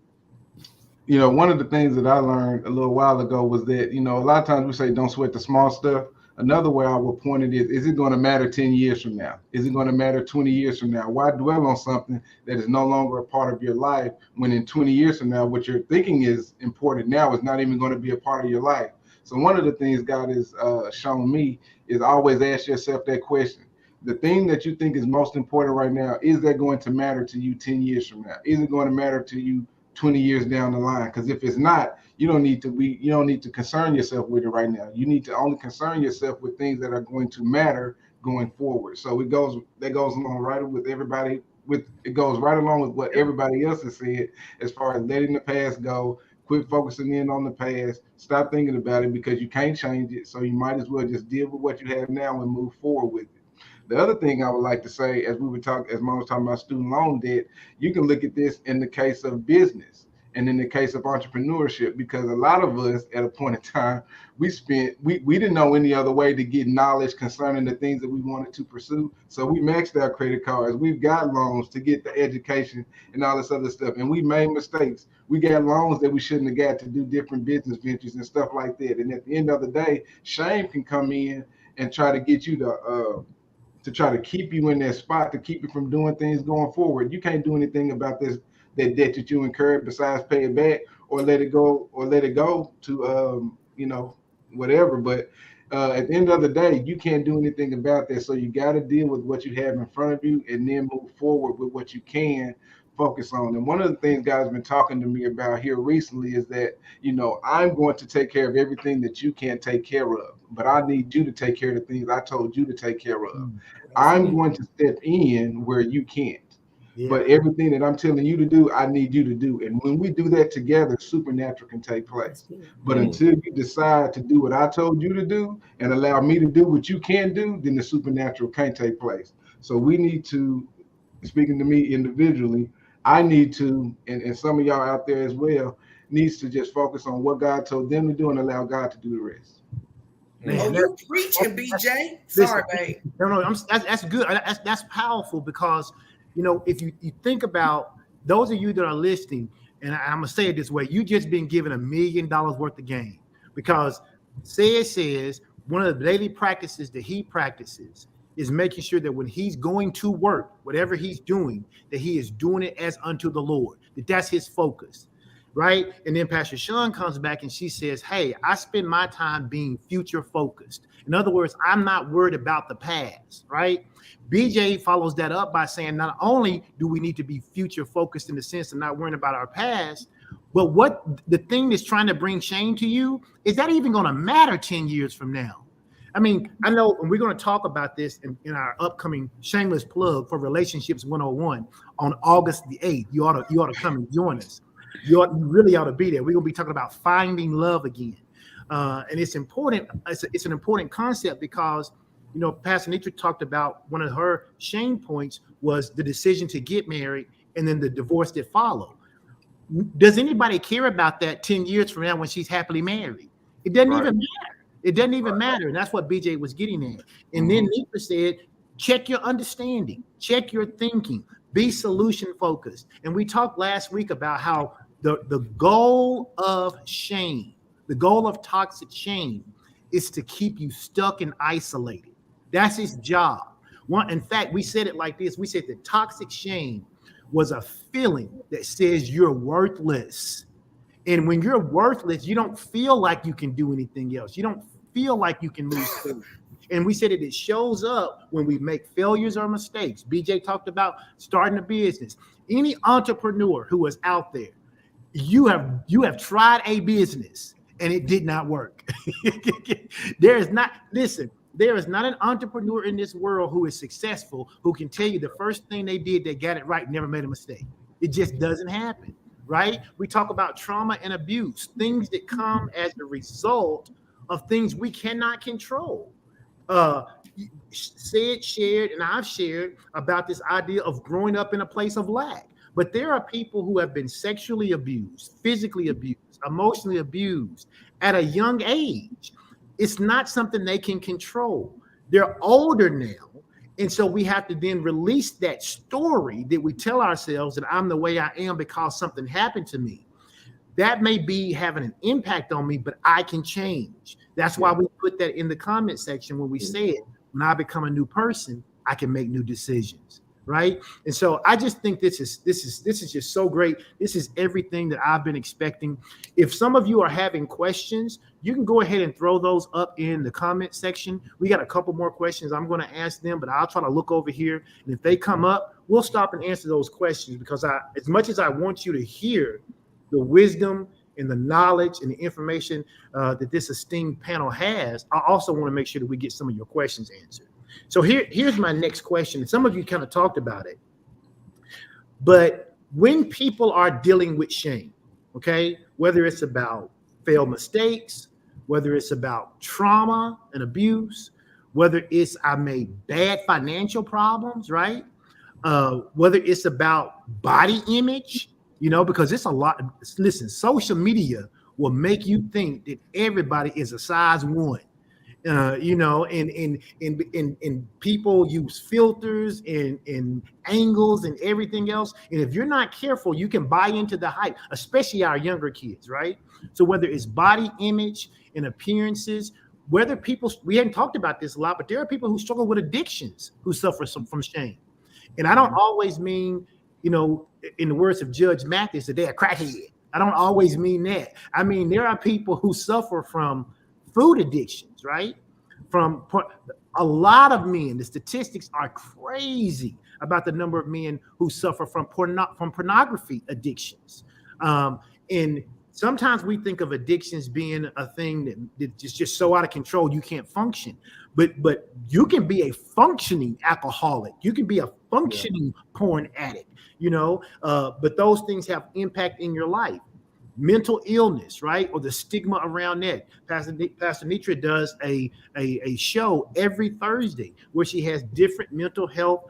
of the things that I learned a little while ago was that, a lot of times we say don't sweat the small stuff. Another way I will point it is it going to matter 10 years from now? Is it going to matter 20 years from now? Why dwell on something that is no longer a part of your life when in 20 years from now, what you're thinking is important now is not even going to be a part of your life? So one of the things God has shown me is always ask yourself that question. The thing that you think is most important right now, is that going to matter to you 10 years from now? Is it going to matter to you 20 years down the line? Because if it's not, you don't need to concern yourself with it right now. You need to only concern yourself with things that are going to matter going forward. So it goes along right with everybody. It goes right along with what everybody else has said as far as letting the past go. Quit focusing in on the past. Stop thinking about it because you can't change it. So you might as well just deal with what you have now and move forward with it. The other thing I would like to say, as Mom was talking about student loan debt, you can look at this in the case of business and in the case of entrepreneurship, because a lot of us at a point in time, we didn't know any other way to get knowledge concerning the things that we wanted to pursue. So we maxed out credit cards. We've got loans to get the education and all this other stuff. And we made mistakes. We got loans that we shouldn't have got to do different business ventures and stuff like that. And at the end of the day, shame can come in and try to get you to to try to keep you in that spot, to keep you from doing things going forward. You can't do anything about that debt that you incurred besides pay it back or let it go to whatever. But at the end of the day, you can't do anything about that. So you got to deal with what you have in front of you and then move forward with what you can focus on. And one of the things God's been talking to me about here recently is that, I'm going to take care of everything that you can't take care of, but I need you to take care of the things I told you to take care of. I'm going to step in where you can't. Yeah. But everything that I'm telling you to do, I need you to do. And when we do that together, supernatural can take place. But until you decide to do what I told you to do and allow me to do what you can do, then the supernatural can't take place. So we need to, speaking to me individually, I need to, and some of y'all out there as well, needs to just focus on what God told them to do and allow God to do the rest. Man, you preaching, BJ. Sorry, babe. No, that's good. That's powerful because, if you think about those of you that are listening, and I'm gonna say it this way, you just been given $1 million worth of game, because says one of the daily practices that he practices is making sure that when he's going to work, whatever he's doing, that he is doing it as unto the Lord, that's his focus, right? And then Pastor Sean comes back and she says, hey, I spend my time being future focused. In other words, I'm not worried about the past, right? BJ follows that up by saying, not only do we need to be future focused in the sense of not worrying about our past, but what the thing that's trying to bring shame to you, is that even going to matter 10 years from now? I mean, I know, and we're going to talk about this in our upcoming shameless plug for Relationships 101 on August the 8th. You ought to come and join us. You really ought to be there. We're going to be talking about finding love again. And it's important. It's an important concept because, Pastor Nitra talked about one of her shame points was the decision to get married and then the divorce that followed. Does anybody care about that 10 years from now when she's happily married? It doesn't even matter. It doesn't even matter. And that's what BJ was getting at. And then Nitra said, check your understanding, check your thinking, be solution focused. And we talked last week about how the goal of shame, the goal of toxic shame is to keep you stuck and isolated. That's his job. In fact, we said it like this. We said that toxic shame was a feeling that says you're worthless. And when you're worthless, you don't feel like you can do anything else. You don't feel like you can move forward. And we said that it shows up when we make failures or mistakes. BJ talked about starting a business. Any entrepreneur who is out there, you have tried a business and it did not work. There is not an entrepreneur in this world who is successful who can tell you the first thing they did, they got it right, never made a mistake. It just doesn't happen, right? We talk about trauma and abuse, things that come as a result of things we cannot control. Shared, and I've shared about this idea of growing up in a place of lack. But there are people who have been sexually abused, physically abused, emotionally abused at a young age. It's not something they can control. They're older now. And so we have to then release that story that we tell ourselves that I'm the way I am because something happened to me. That may be having an impact on me, but I can change. That's why we put that in the comment section when we said, when I become a new person, I can make new decisions, right? And so I just think this is just so great. This is everything that I've been expecting. If some of you are having questions, you can go ahead and throw those up in the comment section. We got a couple more questions I'm going to ask them, but I'll try to look over here. And if they come up, we'll stop and answer those questions because as much as I want you to hear the wisdom and the knowledge and the information that this esteemed panel has, I also want to make sure that we get some of your questions answered. So here's my next question. Some of you kind of talked about it, but when people are dealing with shame, okay, whether it's about failed mistakes, whether it's about trauma and abuse, whether it's I made bad financial problems, right? Whether it's about body image, because it's a lot. Listen, social media will make you think that everybody is a size 1. And people use filters and angles and everything else. And if you're not careful, you can buy into the hype, especially our younger kids, right? So whether it's body image and appearances, whether people, we hadn't talked about this a lot, but there are people who struggle with addictions who suffer from shame. And I don't always mean, you know, in the words of Judge Mathis, that they're a crackhead. I don't always mean that. I mean, there are people who suffer from food addictions, right? From a lot of men, the statistics are crazy about the number of men who suffer from pornography addictions. And sometimes we think of addictions being a thing that is just so out of control you can't function. But you can be a functioning alcoholic. You can be a functioning porn addict, you know, but those things have impact in your life. Mental illness, right? Or the stigma around that. Pastor Nitra does a show every Thursday where she has different mental health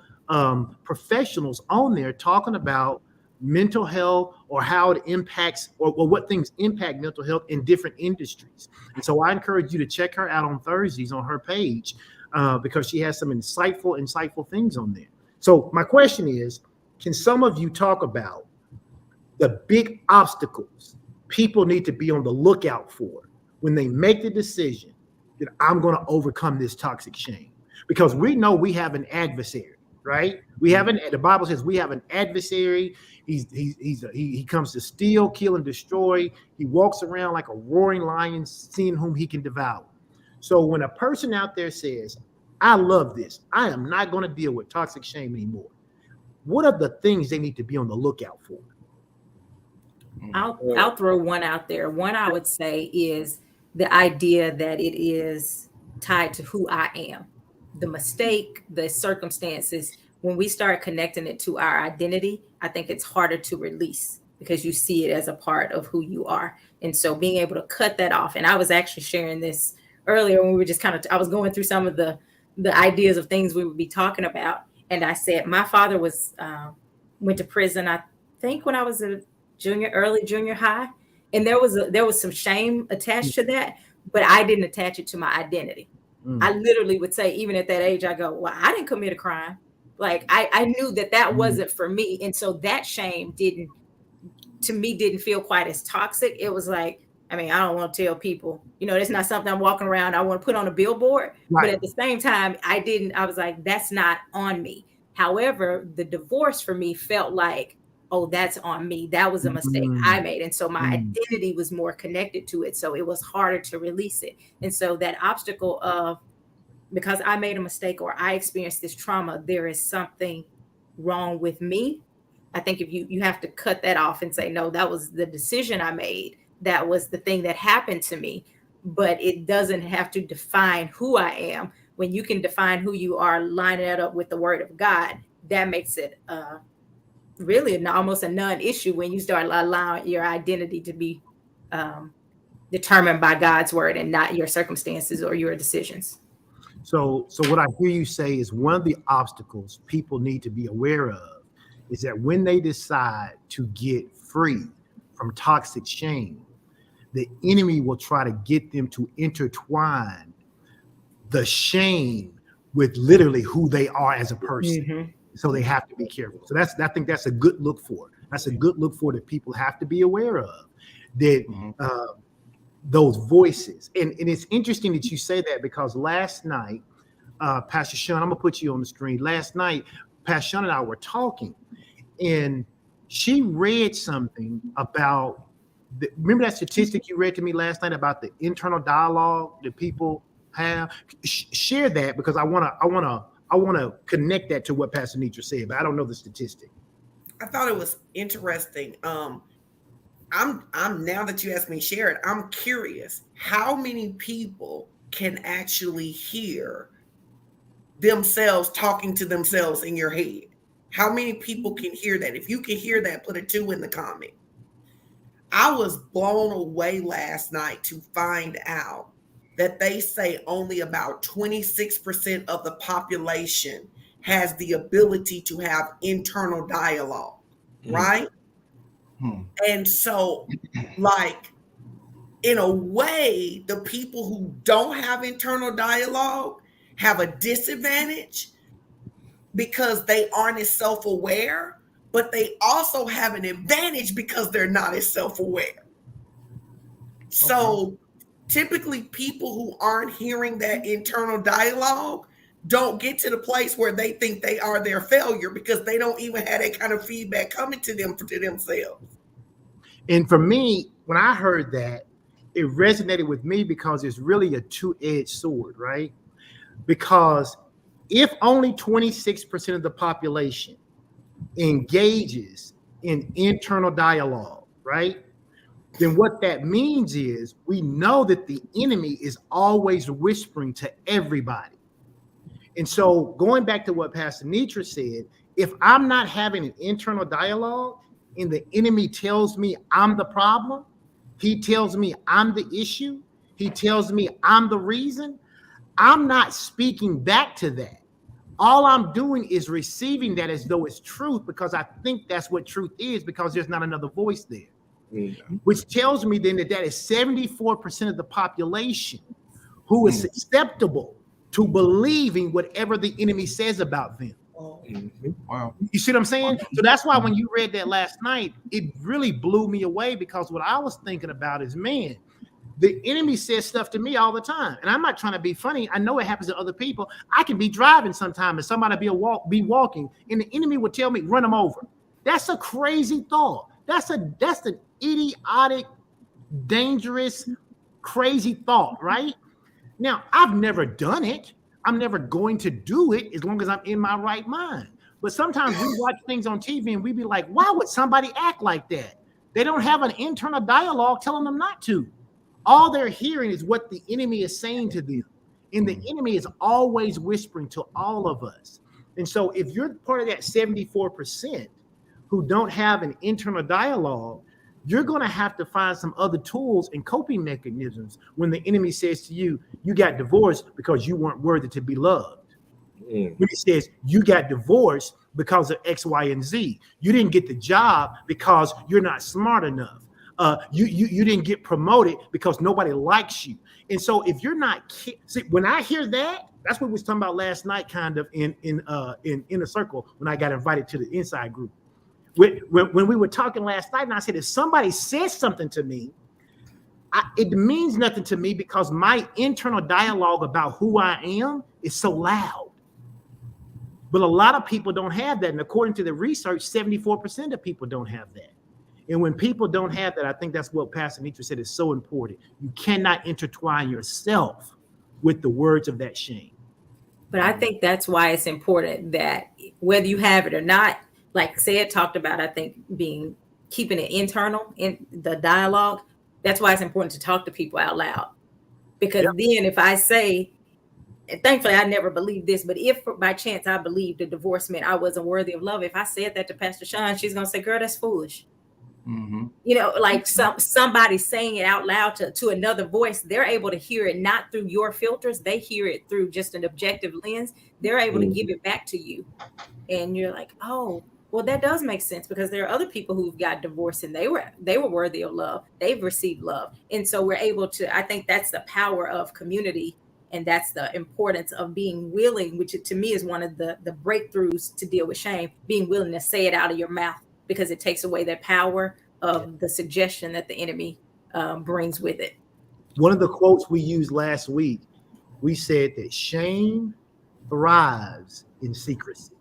professionals on there talking about mental health or how it impacts or what things impact mental health in different industries. And so I encourage you to check her out on Thursdays on her page because she has some insightful things on there. So my question is, can some of you talk about the big obstacles people need to be on the lookout for when they make the decision that I'm going to overcome this toxic shame? Because we know we have an adversary, right? The Bible says we have an adversary. He comes to steal, kill, and destroy. He walks around like a roaring lion, seeing whom he can devour. So when a person out there says, I love this, I am not going to deal with toxic shame anymore, what are the things they need to be on the lookout for? I'll throw one out there. One I would say is the idea that it is tied to who I am. The mistake, the circumstances, when we start connecting it to our identity, I think it's harder to release because you see it as a part of who you are. And so being able to cut that off. And I was actually sharing this earlier when we were just I was going through some of the ideas of things we would be talking about. And I said, my father went to prison, I think when I was early junior high. And there was some shame attached to that, but I didn't attach it to my identity. I literally would say, even at that age, I go, well, I didn't commit a crime. Like I knew that wasn't for me. And so that shame didn't feel quite as toxic. It was like, I mean, I don't want to tell people, you know, it's not something I'm walking around, I want to put on a billboard. Right. But at the same time, I was like, that's not on me. However, the divorce for me felt like, oh, that's on me. That was a mistake I made. And so my identity was more connected to it. So it was harder to release it. And so that obstacle of, because I made a mistake or I experienced this trauma, there is something wrong with me. I think if you have to cut that off and say, no, that was the decision I made. That was the thing that happened to me. But it doesn't have to define who I am. When you can define who you are, line it up with the word of God, that makes it really almost a non-issue when you start allowing your identity to be determined by God's word and not your circumstances or your decisions. So what I hear you say is one of the obstacles people need to be aware of is that when they decide to get free from toxic shame, the enemy will try to get them to intertwine the shame with literally who they are as a person. Mm-hmm. So they have to be careful. So I think that's a good look for. That's a good look for that people have to be aware of. That those voices. And it's interesting that you say that because last night, Pastor Sean, I'm gonna put you on the screen. Last night, Pastor Sean and I were talking, and she read something about remember that statistic you read to me last night about the internal dialogue that people have? Share that because I wanna connect that to what Pastor Nitra said, but I don't know the statistic. I thought it was interesting. I'm now that you asked me to share it, I'm curious how many people can actually hear themselves talking to themselves in your head. How many people can hear that? If you can hear that, put a 2 in the comment. I was blown away last night to find out that they say only about 26% of the population has the ability to have internal dialogue, right? And so, like, in a way, the people who don't have internal dialogue have a disadvantage because they aren't as self-aware, but they also have an advantage because they're not as self-aware. So typically people who aren't hearing that internal dialogue don't get to the place where they think they are their failure because they don't even have that kind of feedback coming to them to themselves. And for me, when I heard that, it resonated with me because it's really a two-edged sword, right? Because if only 26% of the population engages in internal dialogue, right? Then what that means is we know that the enemy is always whispering to everybody. And so going back to what Pastor Nitra said, if I'm not having an internal dialogue and the enemy tells me I'm the problem, he tells me I'm the issue, he tells me I'm the reason, I'm not speaking back to that. All I'm doing is receiving that as though it's truth because I think that's what truth is because there's not another voice there. Mm-hmm. Which tells me then that is 74% of the population who is susceptible to believing whatever the enemy says about them. Mm-hmm. Wow. You see what I'm saying? So that's why when you read that last night, it really blew me away because what I was thinking about is, man, the enemy says stuff to me all the time. And I'm not trying to be funny. I know it happens to other people. I can be driving sometime and somebody be walking and the enemy would tell me, run them over. That's a crazy thought. That's an idiotic, dangerous, crazy thought, right? Now, I've never done it. I'm never going to do it as long as I'm in my right mind. But sometimes we watch things on TV and we be like, why would somebody act like that? They don't have an internal dialogue telling them not to. All they're hearing is what the enemy is saying to them. And the enemy is always whispering to all of us. And so if you're part of that 74% who don't have an internal dialogue, you're going to have to find some other tools and coping mechanisms when the enemy says to you, you got divorced because you weren't worthy to be loved. When he says you got divorced because of X, Y, and Z. You didn't get the job because you're not smart enough. You didn't get promoted because nobody likes you. And so if you're not, see, when I hear that, that's what we was talking about last night, kind of in a circle when I got invited to the inside group. When we were talking last night, and I said, if somebody says something to me, it means nothing to me because my internal dialogue about who I am is so loud. But a lot of people don't have that. And according to the research, 74% of people don't have that. And when people don't have that, I think that's what Pastor Nitra said is so important. You cannot intertwine yourself with the words of that shame. But I think that's why it's important that whether you have it or not, like Sid talked about, I think keeping it internal in the dialogue. That's why it's important to talk to people out loud. Because then if I say, and thankfully I never believed this, but if by chance I believed the divorce meant I wasn't worthy of love, if I said that to Pastor Sean, she's going to say, girl, that's foolish. Mm-hmm. You know, like somebody saying it out loud to another voice, they're able to hear it not through your filters. They hear it through just an objective lens. They're able to give it back to you. And you're like, oh, well, that does make sense because there are other people who've got divorced and they were worthy of love. They've received love. And so we're able to, I think that's the power of community. And that's the importance of being willing, which to me is one of the breakthroughs to deal with shame, being willing to say it out of your mouth because it takes away that power of the suggestion that the enemy brings with it. One of the quotes we used last week, we said that shame thrives in secrecy.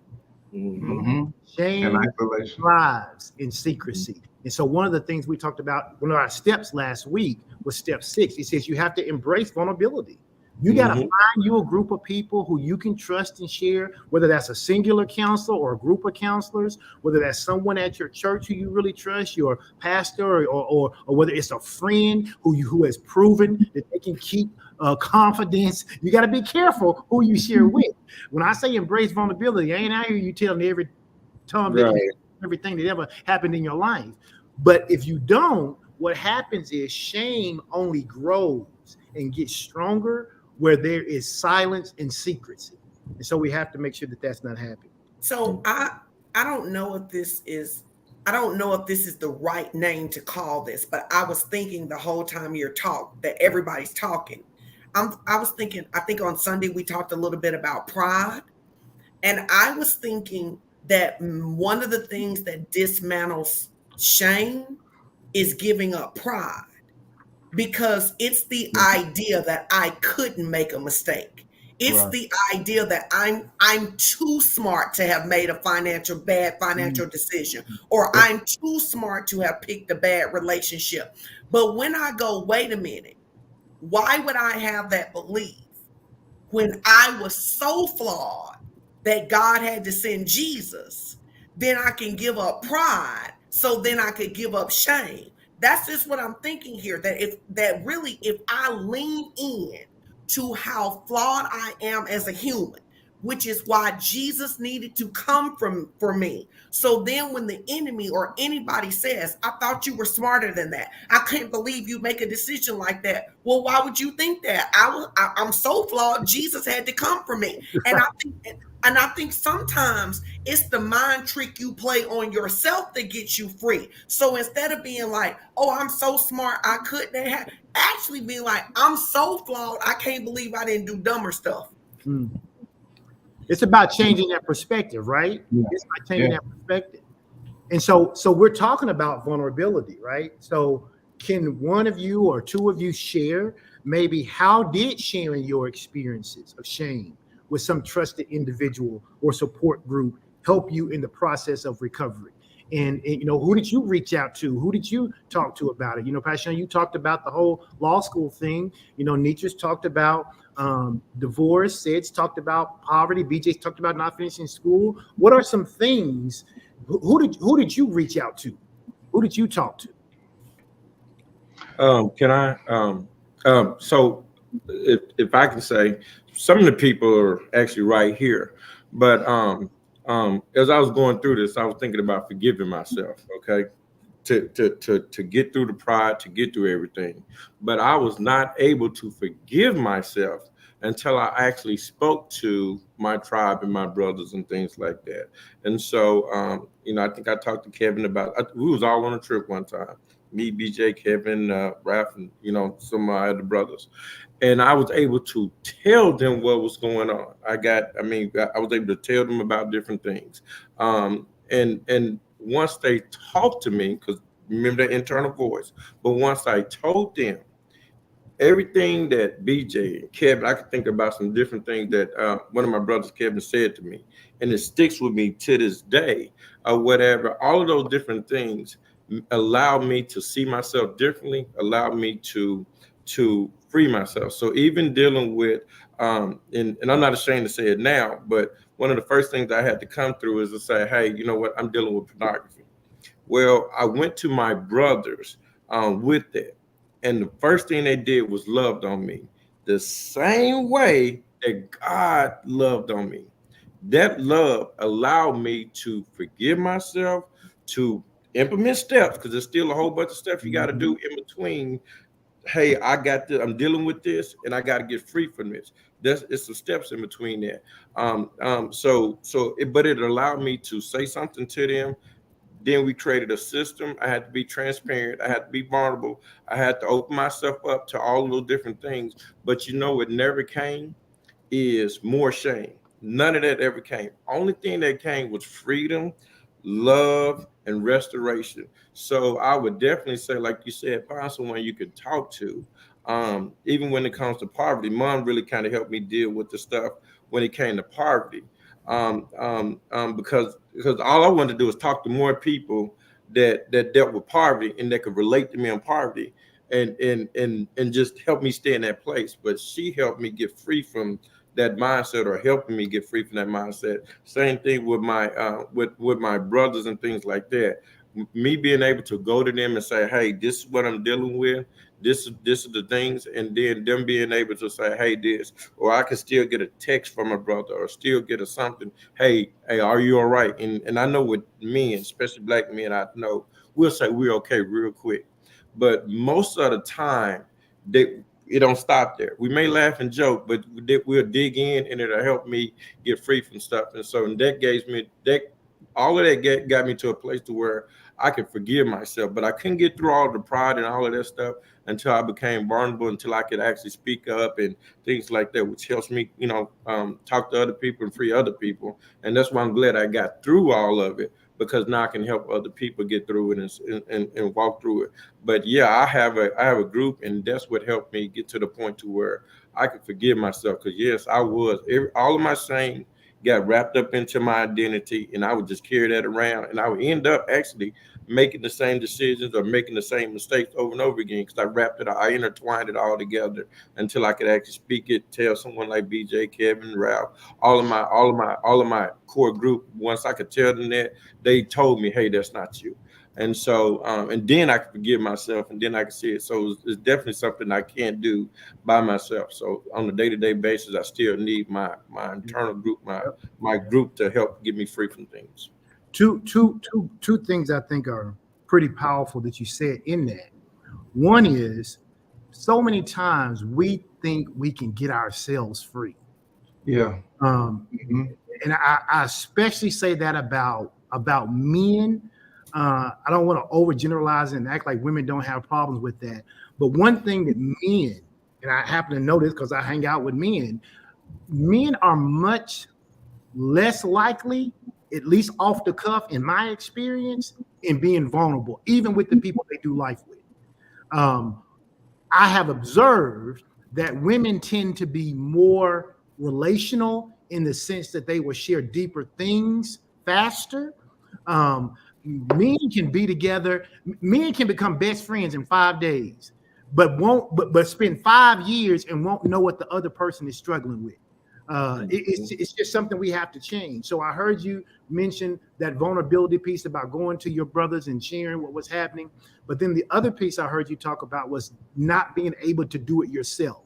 Mm-hmm. Shame and isolation thrives in secrecy. And so one of the things we talked about, one of our steps last week was step 6. It says you have to embrace vulnerability. You got to find you a group of people who you can trust and share, whether that's a singular counselor or a group of counselors, whether that's someone at your church who you really trust, your pastor, or whether it's a friend who has proven that they can keep confidence. You got to be careful who you share with. When I say embrace vulnerability, I ain't out here you telling every time everything that ever happened in your life. But if you don't, what happens is shame only grows and gets stronger where there is silence and secrecy. And so we have to make sure that that's not happening. So I don't know if this is the right name to call this, but I was thinking the whole time that everybody's talking. I was thinking, I think on Sunday we talked a little bit about pride. And I was thinking that one of the things that dismantles shame is giving up pride. because it's the idea that I couldn't make a mistake. It's Right. the idea that I'm too smart to have made a bad financial decision, or I'm too smart to have picked a bad relationship. But when I go, wait a minute, why would I have that belief when I was so flawed that God had to send Jesus? Then I can give up pride, so then I could give up shame. That's just what I'm thinking here. If I lean in to how flawed I am as a human, which is why Jesus needed to come for me. So then when the enemy or anybody says, I thought you were smarter than that, I can't believe you make a decision like that. Well, why would you think that? I'm so flawed, Jesus had to come for me. And I think sometimes it's the mind trick you play on yourself that gets you free. So instead of being like, oh, I'm so smart, I couldn't have, actually being like, I'm so flawed, I can't believe I didn't do dumber stuff. Mm. It's about changing that perspective, right? Yeah. It's about changing that perspective. And so we're talking about vulnerability, right? So can one of you or two of you share maybe how did sharing your experiences of shame with some trusted individual or support group help you in the process of recovery? And who did you reach out to? Who did you talk to about it? Pastor, you talked about the whole law school thing. Nietzsche's talked about divorce. Sid's talked about poverty. BJ's talked about not finishing school. What are some things? Who did you reach out to? Who did you talk to? Can I? So if I can say, some of the people are actually right here, but as I was going through this, I was thinking about forgiving myself. Okay, to get through the pride, to get through everything, but I was not able to forgive myself until I actually spoke to my tribe and my brothers and things like that. And so, I think I talked to Kevin about. We was all on a trip one time. Me, BJ, Kevin, Raph, and some of my other brothers. And I was able to tell them what was going on. I was able to tell them about different things. And once they talked to me, because remember that internal voice, but once I told them everything that BJ and Kevin, I could think about some different things that one of my brothers, Kevin, said to me, and it sticks with me to this day, or whatever. All of those different things allow me to see myself differently, allow me to free myself. So even dealing with, and I'm not ashamed to say it now, but one of the first things I had to come through is to say, hey, you know what, I'm dealing with pornography. Well, I went to my brothers with that. And the first thing they did was loved on me the same way that God loved on me. That love allowed me to forgive myself, to implement steps, because there's still a whole bunch of stuff you got to do in between. Hey, I'm dealing with this, and I got to get free from this. It's some steps in between there. But it allowed me to say something to them. Then we created a system. I had to be transparent. I had to be vulnerable. I had to open myself up to all of those different things. But it never came is more shame. None of that ever came. Only thing that came was freedom, love, and restoration. So I would definitely say, like you said, find someone you can talk to. Even when it comes to poverty, Mom really kind of helped me deal with the stuff when it came to poverty. Because all I wanted to do was talk to more people that dealt with poverty and that could relate to me in poverty and just help me stay in that place. But she helped me get free from that mindset, or helping me get free from that mindset. Same thing with my with my brothers and things like that. Me being able to go to them and say, hey, this is what I'm dealing with. This is the things, and then them being able to say, hey, this, or I can still get a text from a brother, or still get a something. Hey, are you all right? And I know with men, especially Black men, I know we'll say we're okay real quick, but most of the time it don't stop there. We may laugh and joke, but we'll dig in, and it'll help me get free from stuff. And so that gave me all of that got me to a place to where I could forgive myself, but I couldn't get through all the pride and all of that stuff until I became vulnerable, until I could actually speak up and things like that, which helps me, talk to other people and free other people. And that's why I'm glad I got through all of it. because now I can help other people get through it and walk through it. But yeah, I have a group, and that's what helped me get to the point to where I could forgive myself. Because yes, all of my shame got wrapped up into my identity, and I would just carry that around, and I would end up actually making the same decisions or making the same mistakes over and over again because I intertwined it all together until I could actually speak it, tell someone like BJ, Kevin, Ralph, all of my core group. Once I could tell them that, they told me, hey, that's not you. And so, and then I could forgive myself, and then I could see it. So it's definitely something I can't do by myself. So on a day-to-day basis, I still need my internal group, my group to help get me free from things. Two things I think are pretty powerful that you said in that. One is, so many times we think we can get ourselves free. Yeah. And I especially say that about men. I don't want to overgeneralize and act like women don't have problems with that. But one thing that men, and I happen to know this because I hang out with men are much less likely, at least off the cuff, in my experience, in being vulnerable, even with the people they do life with. I have observed that women tend to be more relational in the sense that they will share deeper things faster. Men can be together. Men can become best friends in 5 days, but spend 5 years and won't know what the other person is struggling with. It's just something we have to change. So I heard you mention that vulnerability piece about going to your brothers and sharing what was happening. But then the other piece I heard you talk about was not being able to do it yourself,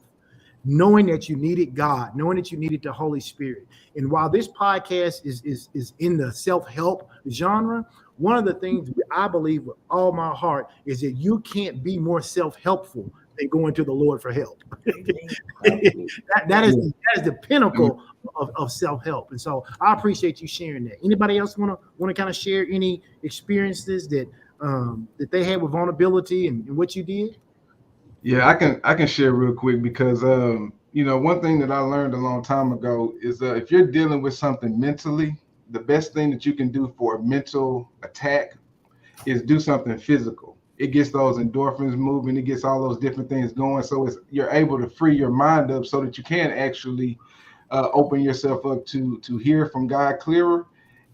knowing that you needed God, knowing that you needed the Holy Spirit. And while this podcast is in the self-help genre, one of the things I believe with all my heart is that you can't be more self-helpful than going to the Lord for help. that is the pinnacle of self-help. And so I appreciate you sharing that. Anybody else want to kind of share any experiences that they had with vulnerability and what you did? Yeah, I can share real quick because one thing that I learned a long time ago is if you're dealing with something mentally, the best thing that you can do for a mental attack is do something physical. It gets those endorphins moving, it gets all those different things going. So you're able to free your mind up so that you can actually open yourself up to hear from God clearer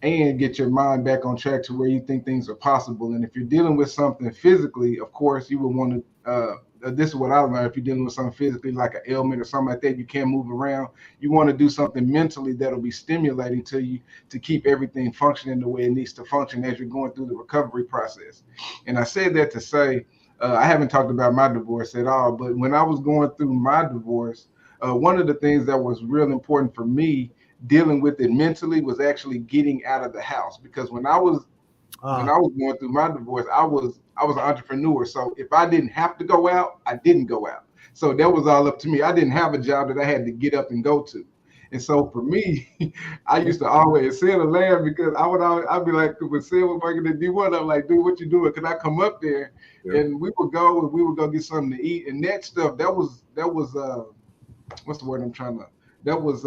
and get your mind back on track to where you think things are possible. And if you're dealing with something physically, of course, you would want to, this is what I learned, if you're dealing with something physically like an ailment or something like that, you can't move around. You want to do something mentally that'll be stimulating to you to keep everything functioning the way it needs to function as you're going through the recovery process. And I said that to say, I haven't talked about my divorce at all, but when I was going through my divorce, one of the things that was real important for me dealing with it mentally was actually getting out of the house. Because when I was going through my divorce, I was an entrepreneur. So if I didn't have to go out, I didn't go out. So that was all up to me. I didn't have a job that I had to get up and go to. And so for me, I used to always say to laugh because I'd be like, when Sam was working at D1, I'm like, dude, what you doing? Could I come up there? Yeah. And we would go get something to eat. And that stuff, that was what's the word I'm trying to, that was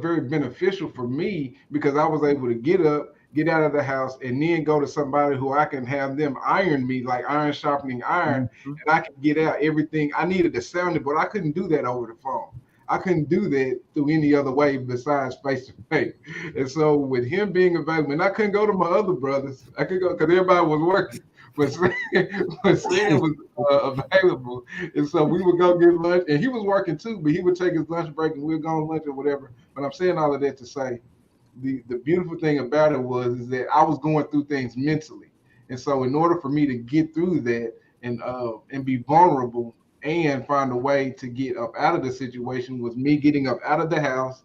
very beneficial for me because I was able to get up, get out of the house, and then go to somebody who I can have them iron me like iron sharpening iron, and I can get out everything. I needed a sounding, but I couldn't do that over the phone. I couldn't do that through any other way besides face to face. And so with him being available, and I couldn't go to my other brothers. I could go because everybody was working. But Sam was available. And so we would go get lunch, and he was working too, but he would take his lunch break and we'd go on lunch or whatever. But I'm saying all of that to say, the beautiful thing about it is that I was going through things mentally. And so in order for me to get through that and be vulnerable and find a way to get up out of the situation was me getting up out of the house,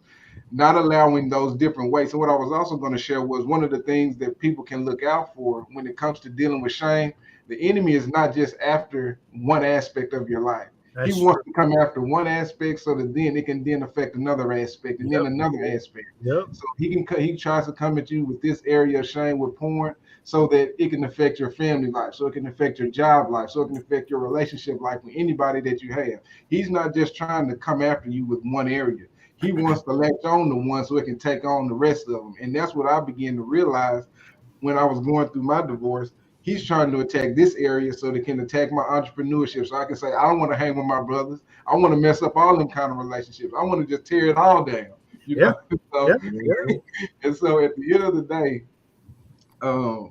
not allowing those different ways. So what I was also going to share was one of the things that people can look out for when it comes to dealing with shame. The enemy is not just after one aspect of your life. He wants to come after one aspect so that then it can then affect another aspect and then another aspect. Yep. So he tries to come at you with this area of shame with porn so that it can affect your family life, so it can affect your job life, so it can affect your relationship life with anybody that you have. He's not just trying to come after you with one area. He wants to latch on to one so it can take on the rest of them. And that's what I began to realize when I was going through my divorce. He's trying to attack this area so they can attack my entrepreneurship. So I can say, I don't want to hang with my brothers. I want to mess up all them kind of relationships. I want to just tear it all down. You know? So, and so at the end of the day,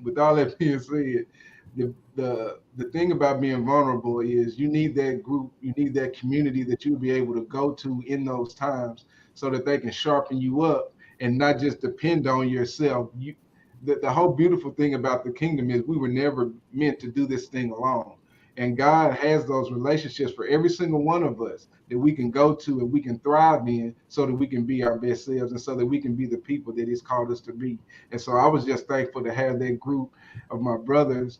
with all that being said, the thing about being vulnerable is you need that group, you need that community that you'll be able to go to in those times so that they can sharpen you up and not just depend on yourself. The whole beautiful thing about the kingdom is we were never meant to do this thing alone. And God has those relationships for every single one of us that we can go to and we can thrive in so that we can be our best selves and so that we can be the people that He's called us to be. And so I was just thankful to have that group of my brothers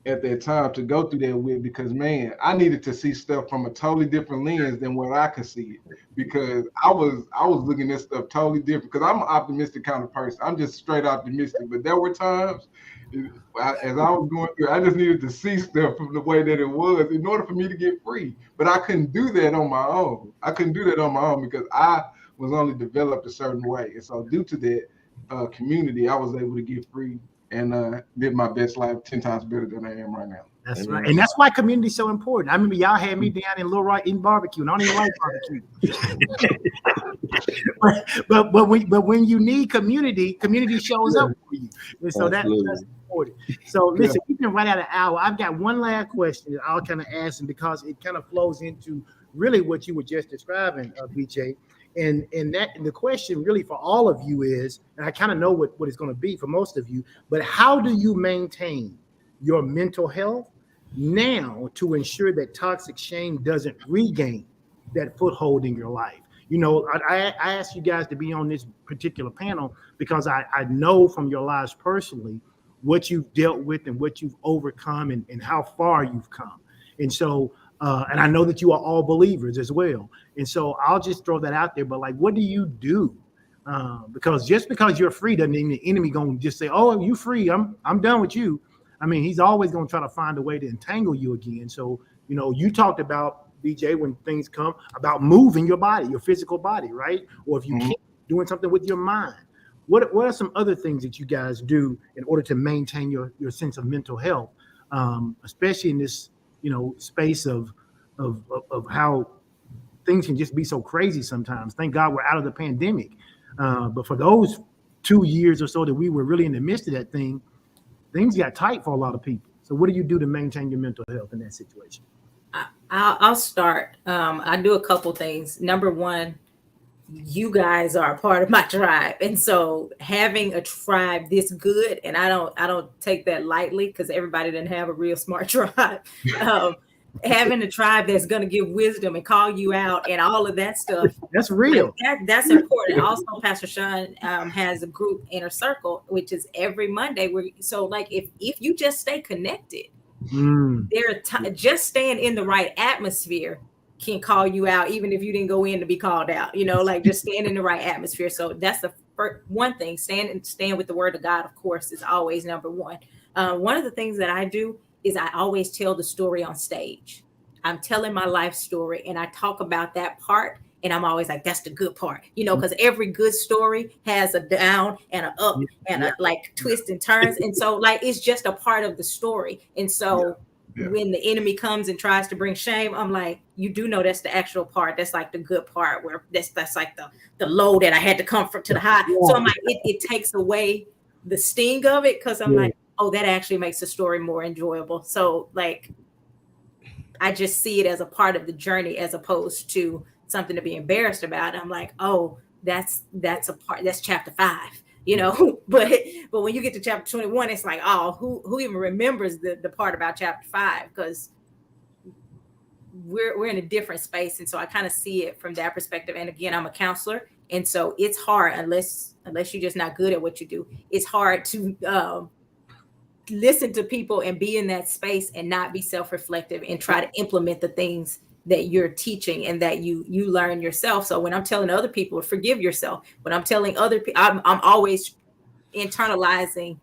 at that time to go through that with, because man, I needed to see stuff from a totally different lens than what I could see it, because I was looking at stuff totally different, because I'm an optimistic kind of person. I'm just straight optimistic, but there were times as I was going through, I just needed to see stuff from the way that it was in order for me to get free. But I couldn't do that on my own. Because I was only developed a certain way. And so due to that community, I was able to get free and live my best life 10 times better than I am right now. That's right. And that's why community is so important. I remember y'all had me down in Little Rock eating barbecue, and I don't even like barbecue. but when you need community shows up for you. And so that's important. So listen, we've been right at an hour. I've got one last question that I'll kind of ask, and because it kind of flows into really what you were just describing, BJ. And the question really for all of you is, and I kind of know what it's going to be for most of you, but how do you maintain your mental health now to ensure that toxic shame doesn't regain that foothold in your life? You know, I asked you guys to be on this particular panel because I know from your lives personally what you've dealt with and what you've overcome and how far you've come. And so, and I know that you are all believers as well. And so I'll just throw that out there. But like, what do you do? Because just because you're free doesn't mean the enemy going to just say, oh, you free, I'm done with you. I mean, he's always going to try to find a way to entangle you again. So, you know, you talked about, BJ, when things come about moving your body, your physical body, right? Or if you can't, doing something with your mind. What are some other things that you guys do in order to maintain your sense of mental health, especially in this, you know, space of how things can just be so crazy sometimes? Thank God we're out of the pandemic. But for those 2 years or so that we were really in the midst of that thing, things got tight for a lot of people. So what do you do to maintain your mental health in that situation? I'll start. I do a couple things. Number one, you guys are a part of my tribe. And so having a tribe this good, and I don't take that lightly because everybody didn't have a real smart tribe. Having a tribe that's going to give wisdom and call you out and all of that stuff. That's real. That's important. Also, Pastor Sean has a group, Inner Circle, which is every Monday. So like if you just stay connected, just staying in the right atmosphere can call you out, even if you didn't go in to be called out, you know, like just staying in the right atmosphere. So that's the first one thing. Staying with the word of God, of course, is always number one. One of the things that I do is I always tell the story on stage. I'm telling my life story and I talk about that part. And I'm always like, that's the good part, you know, because every good story has a down and an up and a like twists and turns. And so like, it's just a part of the story. And so when the enemy comes and tries to bring shame, I'm like, you do know that's the actual part. That's like the good part where that's like the low that I had to comfort to the high. So I'm like, it takes away the sting of it. Cause I'm like, oh, that actually makes the story more enjoyable. So like, I just see it as a part of the journey as opposed to something to be embarrassed about. I'm like, oh, that's a part, that's chapter 5, you know, but when you get to chapter 21, it's like, oh, who even remembers the part about chapter 5? Because we're in a different space. And so I kind of see it from that perspective. And again, I'm a counselor. And so it's hard unless you're just not good at what you do. It's hard to listen to people and be in that space and not be self-reflective and try to implement the things that you're teaching and that you learn yourself. So when I'm telling other people to forgive yourself, when I'm telling other people, I'm always internalizing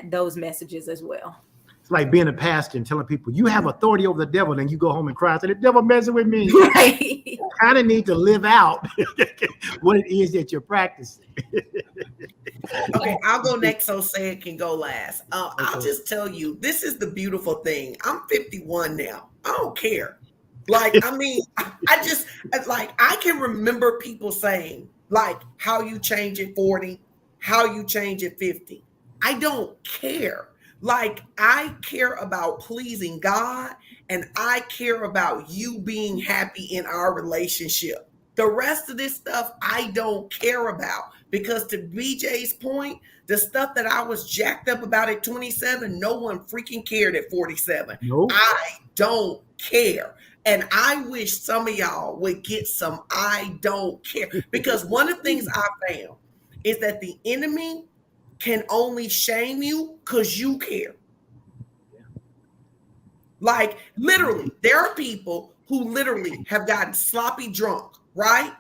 those messages as well. It's like being a pastor and telling people you have authority over the devil, and you go home and cry. So the devil messing with me. Right. You kind of need to live out what it is that you're practicing. Okay, I'll go next so Sayed can go last. I'll just tell you, this is the beautiful thing. I'm 51 now. I don't care. Like, I mean, I just, like, I can remember people saying, like, how you change at 40, how you change at 50. I don't care. Like, I care about pleasing God, and I care about you being happy in our relationship. The rest of this stuff, I don't care about, because to BJ's point, the stuff that I was jacked up about at 27, no one freaking cared at 47. Nope. I don't care. And I wish some of y'all would get some I don't care, because one of the things I found is that the enemy can only shame you because you care. Like, literally, there are people who literally have gotten sloppy drunk, right?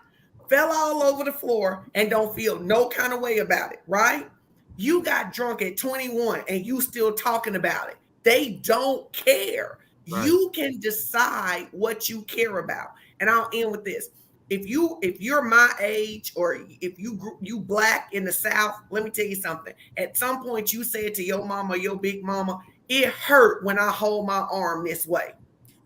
Fell all over the floor and don't feel no kind of way about it, right? You got drunk at 21 and you still talking about it. They don't care. Right. You can decide what you care about. And I'll end with this. If you're my age, or if you black in the South, let me tell you something. At some point you said to your mama, your big mama, it hurt when I hold my arm this way.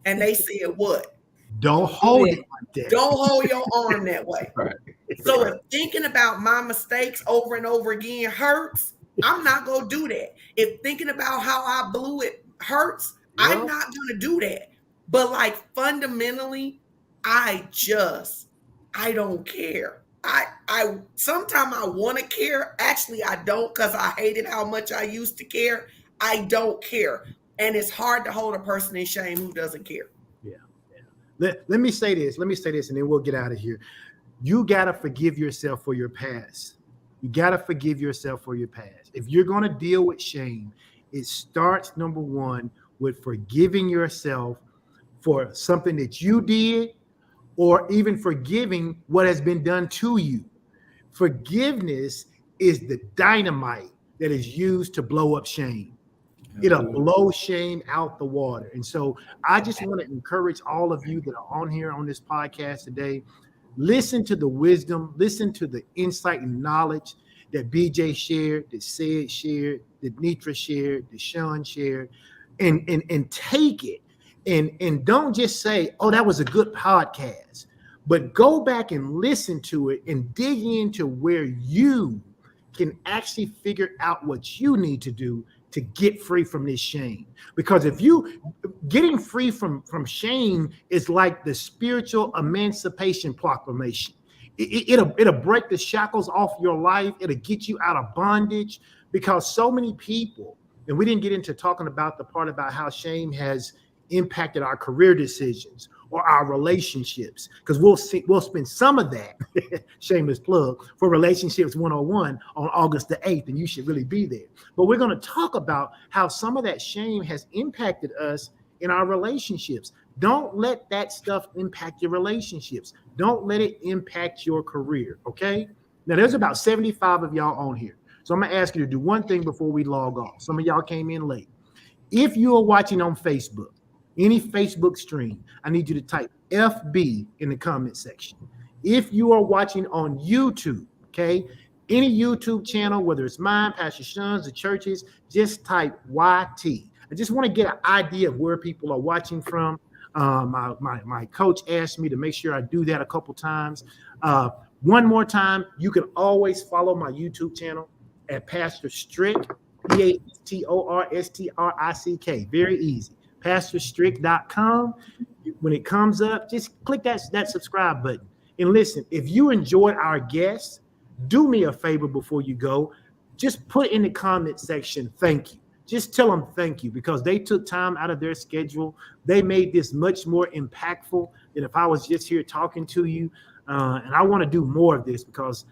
And they said what? Don't hold it like that. Don't hold your arm that way. Right. So if thinking about my mistakes over and over again hurts, I'm not going to do that. If thinking about how I blew it hurts, I'm not going to do that. But like, fundamentally, I don't care. I sometimes I want to care. Actually, I don't, because I hated how much I used to care. I don't care. And it's hard to hold a person in shame who doesn't care. Let me say this, and then we'll get out of here. You got to forgive yourself for your past. You got to forgive yourself for your past. If you're going to deal with shame, it starts, number one, with forgiving yourself for something that you did, or even forgiving what has been done to you. Forgiveness is the dynamite that is used to blow up shame. It'll blow shame out the water. And so I just want to encourage all of you that are on here on this podcast today, listen to the wisdom, listen to the insight and knowledge that BJ shared, that Sayed shared, that Nitra shared, that Sean shared, and take it. And don't just say, oh, that was a good podcast, but go back and listen to it and dig into where you can actually figure out what you need to do to get free from this shame. Because if you getting free from shame is like the spiritual emancipation proclamation. It'll break the shackles off your life. It'll get you out of bondage, because so many people, and we didn't get into talking about the part about how shame has impacted our career decisions or our relationships, because we'll spend some of that shameless plug for Relationships 101 on August the 8th, and you should really be there. But we're going to talk about how some of that shame has impacted us in our relationships. Don't let that stuff impact your relationships. Don't let it impact your career. Okay, now there's about 75 of y'all on here, so I'm going to ask you to do one thing before we log off. Some of y'all came in late. If you are watching on Facebook, any Facebook stream, I need you to type FB in the comment section. If you are watching on YouTube, okay, any YouTube channel, whether it's mine, Pastor Sean's, the churches, just type YT. I just want to get an idea of where people are watching from. My coach asked me to make sure I do that a couple times. One more time, you can always follow my YouTube channel at Pastor Strick, PastorStrick. Very easy. PastorStrick.com. When it comes up, just click that subscribe button. And listen, if you enjoyed our guests, do me a favor before you go. Just put in the comment section, thank you. Just tell them thank you, because they took time out of their schedule. They made this much more impactful than if I was just here talking to you. And I want to do more of this, because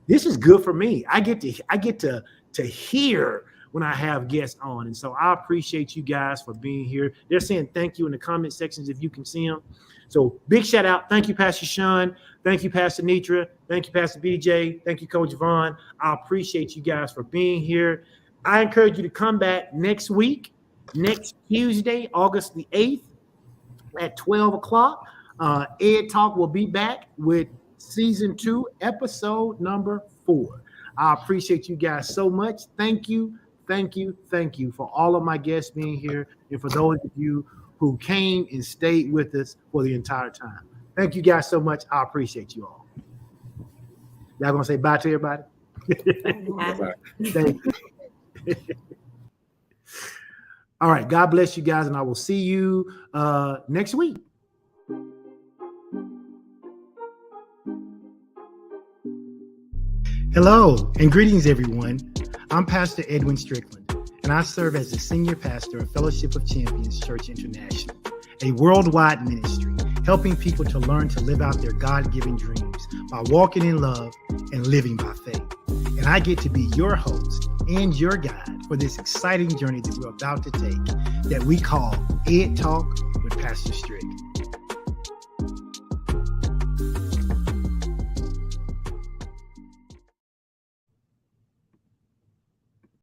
this is good for me. I get to hear when I have guests on. And so I appreciate you guys for being here. They're saying thank you in the comment sections if you can see them. So big shout out. Thank you, Pastor Sean. Thank you, Pastor Nitra. Thank you, Pastor BJ. Thank you, Coach Vaughn. I appreciate you guys for being here. I encourage you to come back next week next Tuesday, August the 8th at 12 o'clock. Ed Talk will be back with season 2, episode number 4. I appreciate you guys so much. Thank you for all of my guests being here and for those of you who came and stayed with us for the entire time. Thank you guys so much. I appreciate you all. Y'all gonna say bye to everybody? Thank you. All right. God bless you guys, and I will see you next week. Hello and greetings, everyone. I'm Pastor Edwin Strickland, and I serve as the senior pastor of Fellowship of Champions Church International, a worldwide ministry helping people to learn to live out their God-given dreams by walking in love and living by faith. And I get to be your host and your guide for this exciting journey that we're about to take that we call Ed Talk with Pastor Strick.